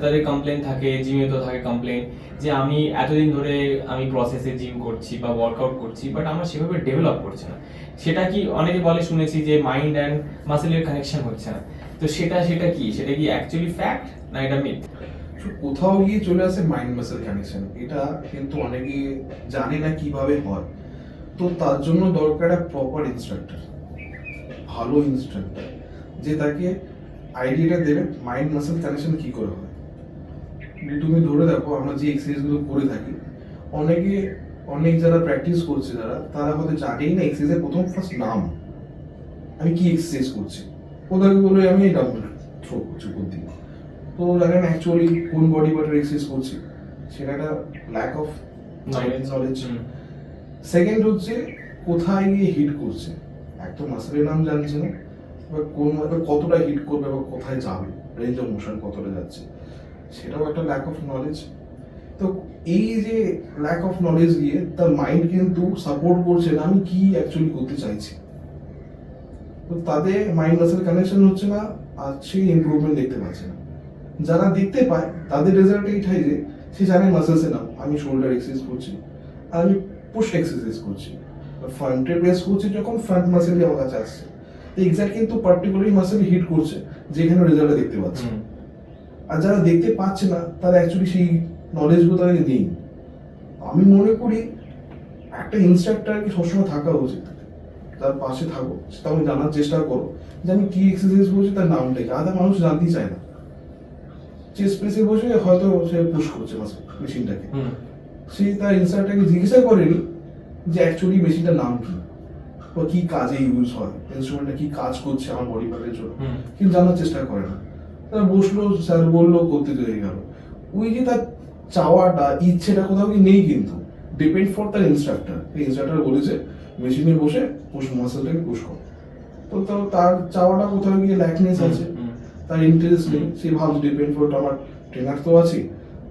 তাদের কমপ্লেন থাকে, জিমে তো থাকে কমপ্লেন, যে আমি এতদিন ধরে আমি প্রসেসে জিম করছি বা ওয়ার্কআউট করছি, বাট আমার সেভাবে ডেভেলপ করছে না। সেটা কি অনেকে বলে, শুনেছি যে মাইন্ড অ্যান্ড মাসেলের কানেকশন হচ্ছে না, তো সেটা কি অ্যাকচুয়ালি ফ্যাক্ট না এটা মিথ? কোথাও গিয়ে চলে আসে মাইন্ড মাসেল কানেকশন, এটা কিন্তু অনেকে জানে না কিভাবে হয়। তো তার জন্য দরকার একটা প্রপার ইনস্ট্রাক্টর, ভালো ইনস্ট্রাক্টর, যে তাকে আইডিয়াটা দেবে মাইন্ড মাসেল কানেকশন কি করে হয়। তুমি ধরে দেখো, আমরা যে এক্সারসাইজগুলো করে থাকি, অনেক যারা প্র্যাকটিস করছে, তারা হয়তো জানেই না এক্সারসাইজের প্রথম ফার্স্ট নাম, আমি কি এক্সারসাইজ করছি। ওদেরকে বলে আমি ডাম্বল থ্রো করছি উপর দিকে, তো জানেন অ্যাকচুয়ালি কোন বডি পার্টের এক্সারসাইজ করছি, সেটা একটা ল্যাক অফ নলেজ। সেকেন্ড হচ্ছে কোথায় গিয়ে হিট করছে, এক তো মাসেলের নাম জানছে না, বা কতটা হিট করবে বা কোথায় যাবে, রেঞ্জ অফ মোশন কতটা যাচ্ছে, সেটাও একটা ল্যাক অফ নলেজ। তো এই যে ল্যাক অফ নলেজ গিয়ে তার মাইন্ড কিন্তু সাপোর্ট করছে না আমি কি অ্যাকচুয়ালি করতে চাইছি। তো তাদের মাইন্ড মাসেল কানেকশন হচ্ছে না, আর সেই ইমপ্রুভমেন্ট দেখতে পাচ্ছে না। যারা দেখতে পায় তাদের রেজাল্ট এইটাই যে সে জানে মাসেলসে নাম, আমি শোল্ডার এক্সারসাইজ করছি আর আমি পুশ এক্সারসাইজ করছি, ফ্রন্টে প্রেস করছি যখন ফ্রন্ট মাসেলই আমার কাছে আসছে, এক্সাক্ট কিন্তু পার্টিকুলারলি মাসেল হিট করছে যেখানে রেজাল্টটা দেখতে পাচ্ছে। আর যারা দেখতে পাচ্ছে না তারা অ্যাকচুয়ালি সেই নলেজগুলো তাদের নেই। আমি মনে করি একটা ইনস্ট্রাক্টর কি সবসময় থাকা উচিত, তার পাশে থাকো, সেটা আমি জানার চেষ্টা করো যে আমি কি এক্সারসাইজ করছি তার নামটা কি। আধা মানুষ জানতেই চায় না, চেস্ট প্রেসে বসে হয়তো সে পুশ করছে মেশিনটাকে, সে তার ইনস্ট্রাক্টরকে জিজ্ঞাসা করেনি যে অ্যাকচুয়ালি মেশিনটার নাম কি বা কি কাজে ইউজ হয়, ইনস্ট্রুমেন্টটা কি কাজ করছে আমার বডি পার্টের জন্য, কিন্তু জানার চেষ্টা করে না। তারা বসলো, স্যার বললো, করতে চলে গেল। ওই যে তার চাওয়াটা ইচ্ছেটা কোথাও কি নেই, কিন্তু ডিপেন্ড ফর তার ইনস্ট্রাক্টর। এই ইনস্ট্রাক্টর বলেছে মেশিনে বসে পুশ মাসেলটাকে পুশ করো, তো তার চাওয়াটা কোথাও গিয়ে ল্যাকনেস আছে, তার ইন্টারেস্ট নেই। সে ভাবছে ডিপেন্ড ফর আমার ট্রেনার তো আছে,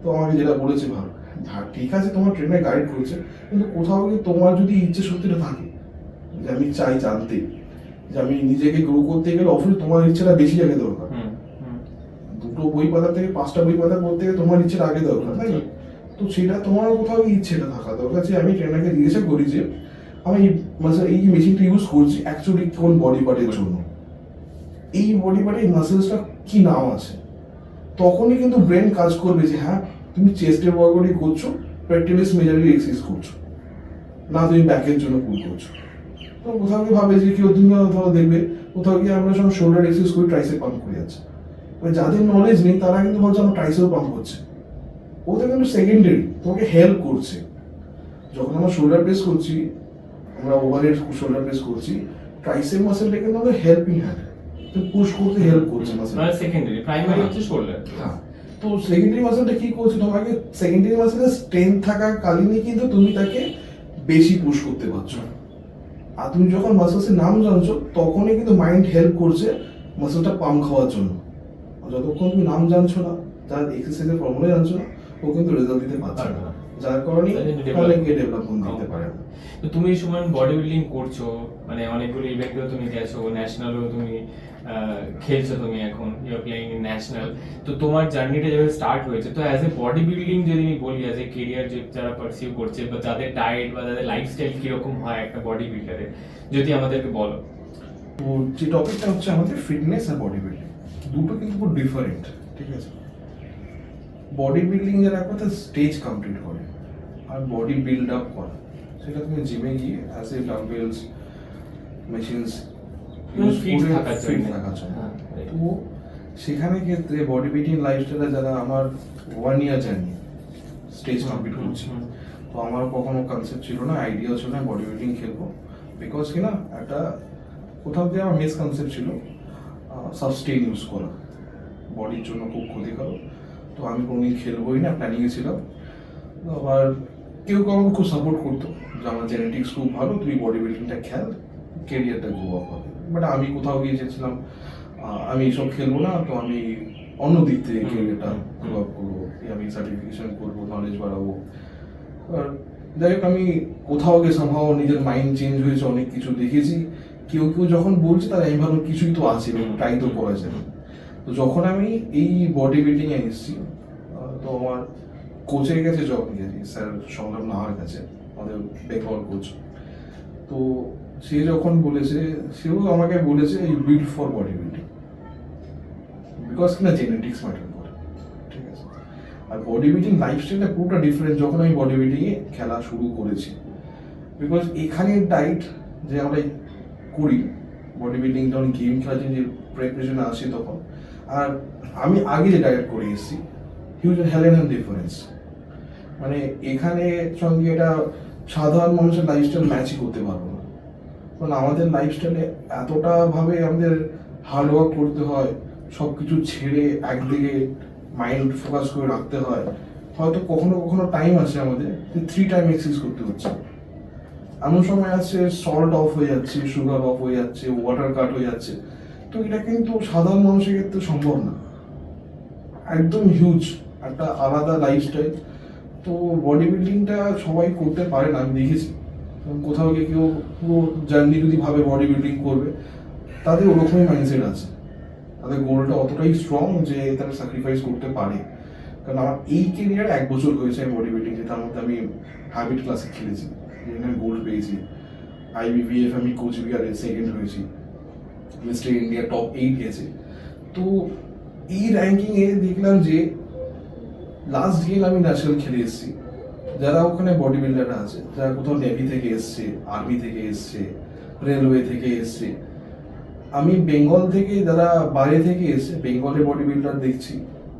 তো আমাকে যেটা বলেছে ভালো, হ্যাঁ ঠিক আছে তোমার ট্রেনার গাইড করছে, কিন্তু কোথাও গিয়ে তোমার যদি ইচ্ছে সত্যিটা থাকে যে আমি চাই জানতে, যে আমি নিজেকে গ্রো করতে গেলে অবশ্যই তোমার ইচ্ছেটা বেশি আগে দরকার। দুটো বই পাতা থেকে 5টা বই পাতা করতে গেলে তোমার ইচ্ছেটা আগে দরকার, তাই না? তো সেটা তোমার কোথাও ইচ্ছেটা থাকা দরকার যে আমি ট্রেনারকে জিজ্ঞাসা করি যে আমি এই মেশিনটা ইউজ করছি অ্যাকচুয়ালি কোন বডি পার্টের জন্য, এই বডি পার্টের মাসেলসটা কি নাম আছে। তখনই কিন্তু ব্রেন কাজ করবে যে হ্যাঁ তুমি চেস্টের ওয়ার্কআউটই করছো, প্র্যাকটিস মেজারলি এক্সারসাইজ করছো, না তুমি ব্যাকের জন্য পুল করছো। তো কোথাও গিয়ে ভাবে যে কেউ তুমি ধরো দেখবে কোথাও গিয়ে আমরা সব শোল্ডার এক্সারসাইজ করি, ট্রাইসেপ পাম্প করে যাচ্ছে, যাদের নলেজ নেই তারা কিন্তু ভাবছে আমার ট্রাইসেপ পাম্প হচ্ছে, ওদের কিন্তু সেকেন্ডারি, তোমাকে হেল্প করছে। যখন আমরা শোল্ডার প্রেস করছি, আমরা ওভারহেড শোল্ডার প্রেস করছি, ট্রাইসেপ মাসেলটা কিন্তু আমাদের হেল্পিং হ্যান্ড, তো পুশ করতে হেল্প করছে মাসেল, মানে সেকেন্ডারি, প্রাইমারি হচ্ছে শোল্ডার। হ্যাঁ, তো সেকেন্ডারি মাসেলটা কি করছে, তোমাকে সেকেন্ডারি মাসেলের স্ট্রেংথ থাকার কারণে কিন্তু তুমি তাকে বেশি পুশ করতে পারছো। আর তুমি যখন মাসেলসের নাম জানছো তখনই কিন্তু মাইন্ড হেল্প করছে মাসেলটা পাম্প খাওয়ার জন্য। যতক্ষণ তুমি নাম জানছো না, তার এক্সারসাইজের ফর্মুলা জানছো না, ও কিন্তু রেজাল্ট দিতে পারছে না, যার কারণে অনেকে ডেভেলপমেন্ট দিতে পারে না। তো তুমি এই সময় বডি বিল্ডিং করছো, মানে অনেকগুলো ইভেন্টেও তুমি গেছো, ন্যাশনালও তুমি খেলছো, তুমি এখন you are playing in national. তো তোমার জার্নিটা যেভাবে স্টার্ট হয়েছে, তো অ্যাজ এ বডি বিল্ডিং যদি আমি বলি, অ্যাজ এ কেরিয়ার যে যারা পারসিউ করছে, বা যাদের ডায়েট বা তাদের লাইফস্টাইল কিরকম হয় একটা বডি বিল্ডারের, যদি আমাদেরকে বলো। তো যে টপিকটা হচ্ছে আমাদের ফিটনেস আর বডি বিল্ডিং, দুটো কিন্তু খুব ডিফারেন্ট, ঠিক আছে? বডি বিল্ডিং যারা কথা স্টেজ কমপ্লিট করে, আর বডি বিল্ড আপ করা সেটা তুমি জিমে গিয়ে as a dumbbells machines fit থাকার জন্য। তো সেখানে ক্ষেত্রে বডি বিল্ডিং লাইফস্টাইলে যারা আমার 1 ইয়ার জার্নি স্টেজ কমপ্লিট করছে, তো আমার কখনো কনসেপ্ট ছিল না, আইডিয়া ছিল না বডি বিল্ডিং খেলবো, বিকজ কি না একটা কোথাও দিয়ে আমার মিসকনসেপ্ট ছিল সাবস্টেইন ইউজ করা বডির জন্য খুব ক্ষতিকারক। তো আমি কোনোদিন খেলবোই না, প্ল্যানিংয়ে ছিলাম। আবার কেউ কেউ আমাকে খুব সাপোর্ট করতো যে আমার জেনেটিক্স খুব ভালো, তুই বডি বিল্ডিংটা খেল, কেরিয়ারটা গ্রো আপ হবে। বাট আমি কোথাও গিয়ে চেয়েছিলাম আমি এইসব খেলবো না, তো আমি অন্য দিক থেকে কেরিয়ারটা গ্রো আপ করবো, আমি সার্টিফিকেশন করবো, নলেজ বাড়াবো। আর যাই হোক, আমি কোথাও গিয়ে সম্ভব নিজের মাইন্ড চেঞ্জ হয়েছে, অনেক কিছু দেখেছি। কেউ কেউ যখন বলছে তারা আমি ভাবলাম কিছুই তো আছে, ট্রাই তো করা যায়। তো যখন আমি এই বডি বিল্ডিং এ এসেছি, তো আমার কোচের কাছে জব নিয়েছি, স্যার সংগ্রাম নাহার কাছে, আমাদের বেঙ্গল কোচ। তো সে যখন বলেছে, সেও আমাকে বলেছে you build for body building, because কিনা জেনেটিক্স ম্যাটার করে, ঠিক আছে? আর বডি বিল্ডিং লাইফস্টাইলটা পুরোটা ডিফারেন্ট যখন আমি বডি বিল্ডিংয়ে খেলা শুরু করেছি, বিকজ এখানে ডায়েট যে আমরা করি বডি বিল্ডিং, যখন গেম খেলার জন্য যে প্রিপারেশনে আসি তখন, আর আমি আগে যে ডায়েট করে এসেছি, হিউজ হেলেন ডিফারেন্স। মানে এখানে সঙ্গে এটা সাধারণ মানুষের লাইফস্টাইল ম্যাচই করতে পারবো না, কারণ আমাদের লাইফস্টাইলে এতটা ভাবে আমাদের হার্ডওয়ার্ক করতে হয়, সব কিছু ছেড়ে একদিকে মাইন্ড ফোকাস করে রাখতে হয়। হয়তো কখনো কখনো টাইম আছে আমাদের 3 টাইম এক্সারসাইজ করতে হচ্ছে, এমন সময় আছে সল্ট অফ হয়ে যাচ্ছে, সুগার অফ হয়ে যাচ্ছে, ওয়াটার কাট হয়ে যাচ্ছে। তো এটা কিন্তু সাধারণ মানুষের ক্ষেত্রে সম্ভব না, একদম হিউজ একটা আলাদা লাইফস্টাইল। তো বডি বিল্ডিংটা সবাই করতে পারে না, আমি দেখেছি। কোথাও গিয়ে কেউ পুরো জার্নি যদি ভাবে বডি বিল্ডিং করবে, তাদের ওরকমই মাইন্ডসেট আছে, তাদের গোলটা অতটাই স্ট্রং যে তারা স্যাক্রিফাইস করতে পারে। কারণ আমার এই কেরিয়ার 1 বছর হয়েছে আমি বডি বিল্ডিং, তার মধ্যে আমি হ্যাবিট ক্লাসে খেলেছি, যেখানে আমি গোল্ড পেয়েছি। IBBF আমি কোচবিহারে সেকেন্ড হয়েছি, মিস্টার ইন্ডিয়া টপ 8 গেছে। তো এই র্যাঙ্কিংয়ে দেখলাম যে লাস্ট গেম আমি ন্যাশনাল খেলে এসেছি, যারা ওখানে বডি বিল্ডাররা আছে, যারা কোথাও নেভি থেকে এসছে, আর্মি থেকে এসছে, রেলওয়ে থেকে এসছে, আমি বেঙ্গল থেকে যারা বাইরে থেকে এসছে বেঙ্গলের বডি বিল্ডার দেখছি,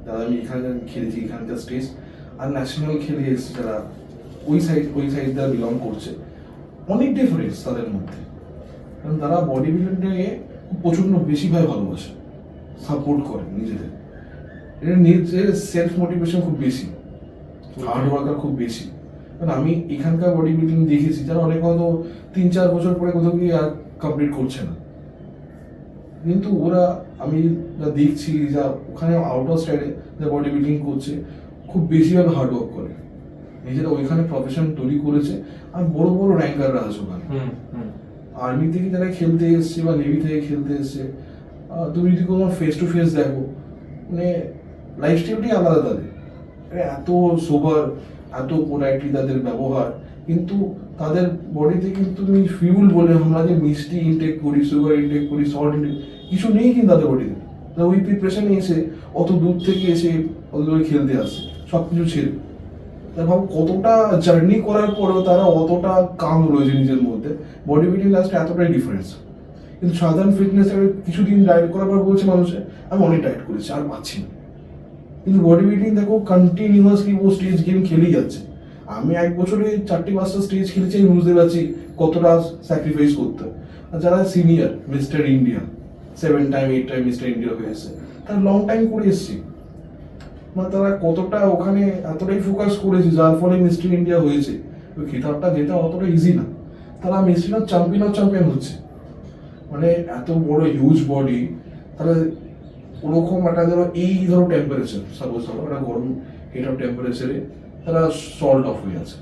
যারা আমি এখানে খেলেছি এখানকার স্টেজ, আর ন্যাশনাল খেলে এসছে যারা ওই সাইড দ্বারা বিলং করছে, অনেক ডিফারেন্স তাদের মধ্যে। কারণ তারা বডি বিল্ডিংটাকে প্রচণ্ড বেশিভাবে ভালোবাসে, সাপোর্ট করে নিজেদের, এটা নিজের সেলফ মোটিভেশন খুব বেশি, হার্ড ওয়ার্কার খুব বেশি। কারণ আমি এখানকার বডি বিল্ডিং দেখেছি যারা অনেক হয়তো 3-4 বছর পরে কোথাও গিয়ে আর কমপ্লিট করছে না, কিন্তু ওরা আমি যা দেখছি যা ওখানে আউট অফ স্টাইলে যা বডি বিল্ডিং করছে খুব বেশিভাবে হার্ড ওয়ার্ক করে, নিজেরা ওইখানে প্রফেশন তৈরি করেছে। আর বড় বড় র্যাঙ্কাররা আছে ওখানে, আর্মি থেকে যারা খেলতে এসছে বা নেভি থেকে খেলতে এসছে, তুমি যদি কোনো ফেস টু ফেস দেখো, মানে লাইফস্টাইলটাই আলাদা তাদের, এত সোবার, এত পোলাইটলি তাদের ব্যবহার, কিন্তু তাদের বডিতে কিন্তু তুমি ফিউল বলে আমরা যে মিষ্টি ইনটেক করি, সুগার ইনটেক করি, সল্ট ইনটেক, কিছু নেই কিন্তু তাদের বডিতে। ওই প্রিপারেশনে এসে অত দূর থেকে এসে অত দূরে খেলতে আসে, সব কিছু ছেড়ে। তাই ভাব কতটা জার্নি করার পরেও তারা অতটা কাম রয়েছে নিজের মধ্যে, বডি বিল্ডিং লাস্টে এতটাই ডিফারেন্স। কিন্তু সাধারণ ফিটনেসের কিছুদিন ডায়েট করার পর বলছে মানুষে আমি অনেক ডায়েট করেছি আর পাচ্ছি না, কিন্তু বডি বিল্ডিং দেখো কন্টিনিউয়াসলি ও স্টেজ গেম খেলেই যাচ্ছে। আমি 1 বছরে 4-5টা স্টেজ খেলেছি, আমি বুঝতে পারছি কতটা স্যাক্রিফাইস করতে। আর যারা senior mister India 7 time 8 time mister India হয়ে এসছে, তারা লং টাইম করে এসছি, মানে তারা কতটা ওখানে এতটাই ফোকাস করেছে যার ফলে মিস্টার ইন্ডিয়া হয়েছে। ওই খেতাবটা যেটা অতটা ইজি না, তারা মিস্টার চ্যাম্পিয়ন হচ্ছে, মানে এত বড় হিউজ বডি, তারা ওরকম একটা ধরো এই ধরো টেম্পারেচার, সাপোজ ধরো একটা গরম হিট অফ টেম্পারেচারে তারা সল্ট অফ হয়ে আছে,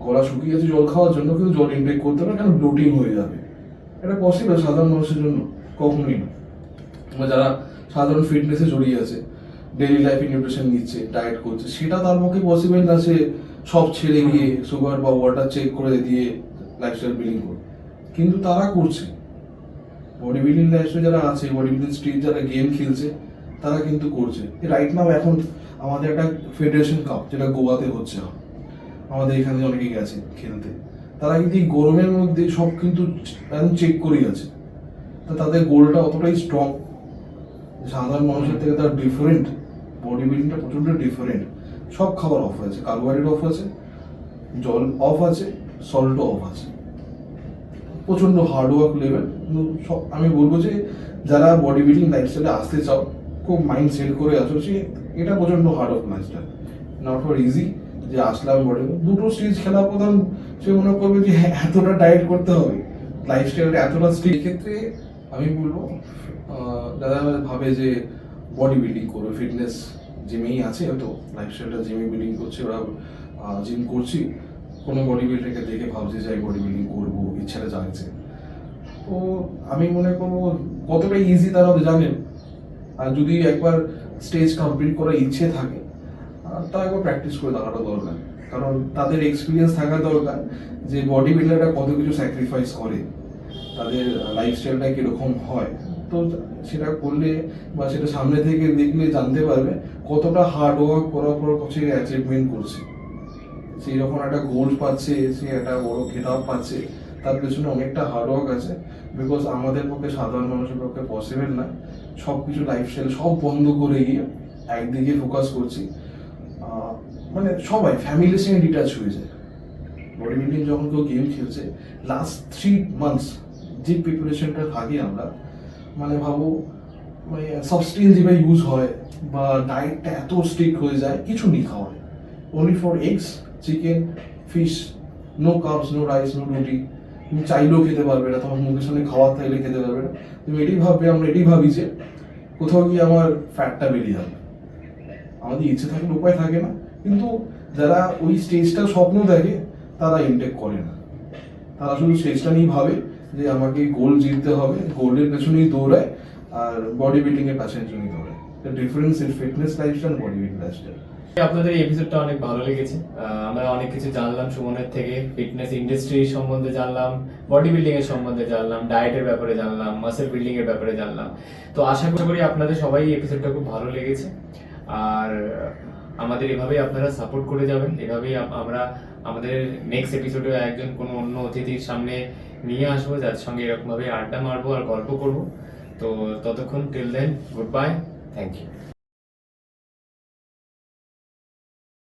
গলা শুকিয়ে আছে জল খাওয়ার জন্য, কিন্তু জল ইনটেক করতে হবে কেন ব্লোটিং হয়ে যাবে। এটা পসিবল সাধারণ মানুষের জন্য? কখনোই না। বা যারা সাধারণ ফিটনেসে জড়িয়ে আছে, ডেইলি লাইফে নিউট্রিশন নিচ্ছে, ডায়েট করছে, সেটা তার পক্ষে পসিবল না সে সব ছেড়ে গিয়ে সুগার বা ওয়াটার চেক করে দিয়ে লাইফস্টাইল বিল্ডিং করে, কিন্তু তারা করছে। বডি বিল্ডিং লাইফে যারা আছে, বডি বিল্ডিং স্ট্রিট যারা গেম খেলছে, তারা কিন্তু করছে। রাইট নাও এখন আমাদের একটা ফেডারেশন কাপ যেটা গোয়াতে হচ্ছে, আমাদের এখানে অনেকে গেছে খেলতে, তারা কিন্তু এই গরমের মধ্যে সব কিন্তু একদম চেক করেই আছে। তা তাদের গোলটা অতটাই স্ট্রং, সাধারণ মানুষের থেকে তার ডিফারেন্ট, বডি বিল্ডিংটা প্রচণ্ড ডিফারেন্ট। সব খাবার অফ আছে, কার্বোহাইড্রেট অফ আছে, জল অফ আছে, সল্টও অফ আছে, প্রচণ্ড হার্ডওয়ার্ক লেভেল। সব আমি বলবো যে যারা বডি বিল্ডিং লাইফস্টাইলে আসতে চাও, খুব মাইন্ড সেট করে আসো যে এটা প্রচণ্ড hard work lifestyle, not for easy যে আসলাম বডি। 2টো স্টেজ খেলা প্রধান, সে মনে করবে যে এতটা ডায়েট করতে হবে, লাইফস্টাইলটা এতটা স্টেজ। ক্ষেত্রে আমি বলবো যারা ভাবে যে বডি বিল্ডিং করবে, ফিটনেস জিমেই আছে, হয়তো লাইফস্টাইলটা জিমে বিল্ডিং করছে, ওরা জিম করছি, কোনো বডি বিল্ডারকে দেখে ভাবছে যে বডি বিল্ডিং করবো, ইচ্ছাটা জাগছে, তো আমি মনে করবো কতটা ইজি তারা জানেন। আর যদি একবার স্টেজ কমপ্লিট করার ইচ্ছে থাকে, তা একবার প্র্যাকটিস করে দেখাটা দরকার, কারণ তাদের এক্সপিরিয়েন্স থাকা দরকার যে বডি বিল্ডাররা কত কিছু স্যাক্রিফাইস করে, তাদের লাইফস্টাইলটা কীরকম হয়। তো সেটা করলে বা সেটা সামনে থেকে দেখলে জানতে পারবে কতটা হার্ড ওয়ার্ক করার পর সে অ্যাচিভমেন্ট করছে। সে যখন একটা গোল্ড পাচ্ছে, সে একটা বড় খেতাব পাচ্ছে, তার পেছনে অনেকটা হার্ডওয়ার্ক আছে। বিকজ আমাদের পক্ষে, সাধারণ মানুষের পক্ষে পসিবল না সব কিছু লাইফস্টাইল সব বন্ধ করে গিয়ে একদিকে ফোকাস করছি। মানে সবাই ফ্যামিলির সঙ্গে ডিটাচ হয়ে যায়। বডি বিল্ডিং যখন কেউ গেম খেলছে, লাস্ট 3 months যে প্রিপারেশনটা থাকে আমরা, মানে ভাবো মানে সাবস্টেন্স যেভাবে ইউজ হয় বা ডায়েটটা এত স্ট্রিক্ট হয়ে যায়, কিছু নেই খাওয়ার, only for eggs, chicken, fish, no carbs, no rice, no roti। তুমি চাইলেও খেতে পারবে না, তোমার মুখের সামনে খাওয়ার থাকলে খেতে পারবে না। তুমি এটাই ভাববে, আমরা এটাই ভাবি যে কোথাও গিয়ে আমার ফ্যাটটা বেরিয়ে যাবে, আমাদের ইচ্ছে থাকলে উপায় থাকে না। কিন্তু যারা ওই স্টেজটা স্বপ্ন দেখে তারা ইনটেক করে না, তারা শুধু স্টেজটা নিয়ে ভাবে যে আমাকে গোল্ড জিততে হবে, গোল্ডের পেছনেই দৌড়ায় আর বডি বিল্ডিং এর পেছনেই দৌড়ায়। The difference in fitness lifestyle and body building lifestyle. আপনাদের এই এপিসোডটা অনেক ভালো লেগেছে। আমরা অনেক কিছু জানলাম সুমনের থেকে, ফিটনেস ইন্ডাস্ট্রি সম্বন্ধে জানলাম, বডি বিল্ডিং এর সম্বন্ধে জানলাম, ডায়েটের ব্যাপারে জানলাম, মাসেল বিল্ডিং এর ব্যাপারে জানলাম। তো আশা করি আপনাদের সবাই এই এপিসোডটা খুব ভালো লেগেছে। আর আমাদের এভাবেই আপনারা সাপোর্ট করে যাবেন। এভাবেই আমরা আমাদের নেক্সট এপিসোডে একজন কোনো অন্য অতিথির সামনে নিয়ে আসবো, যার সঙ্গে এরকমভাবে আড্ডা মারবো আর গল্প করবো। তো ততক্ষণ till then, good bye, thank you.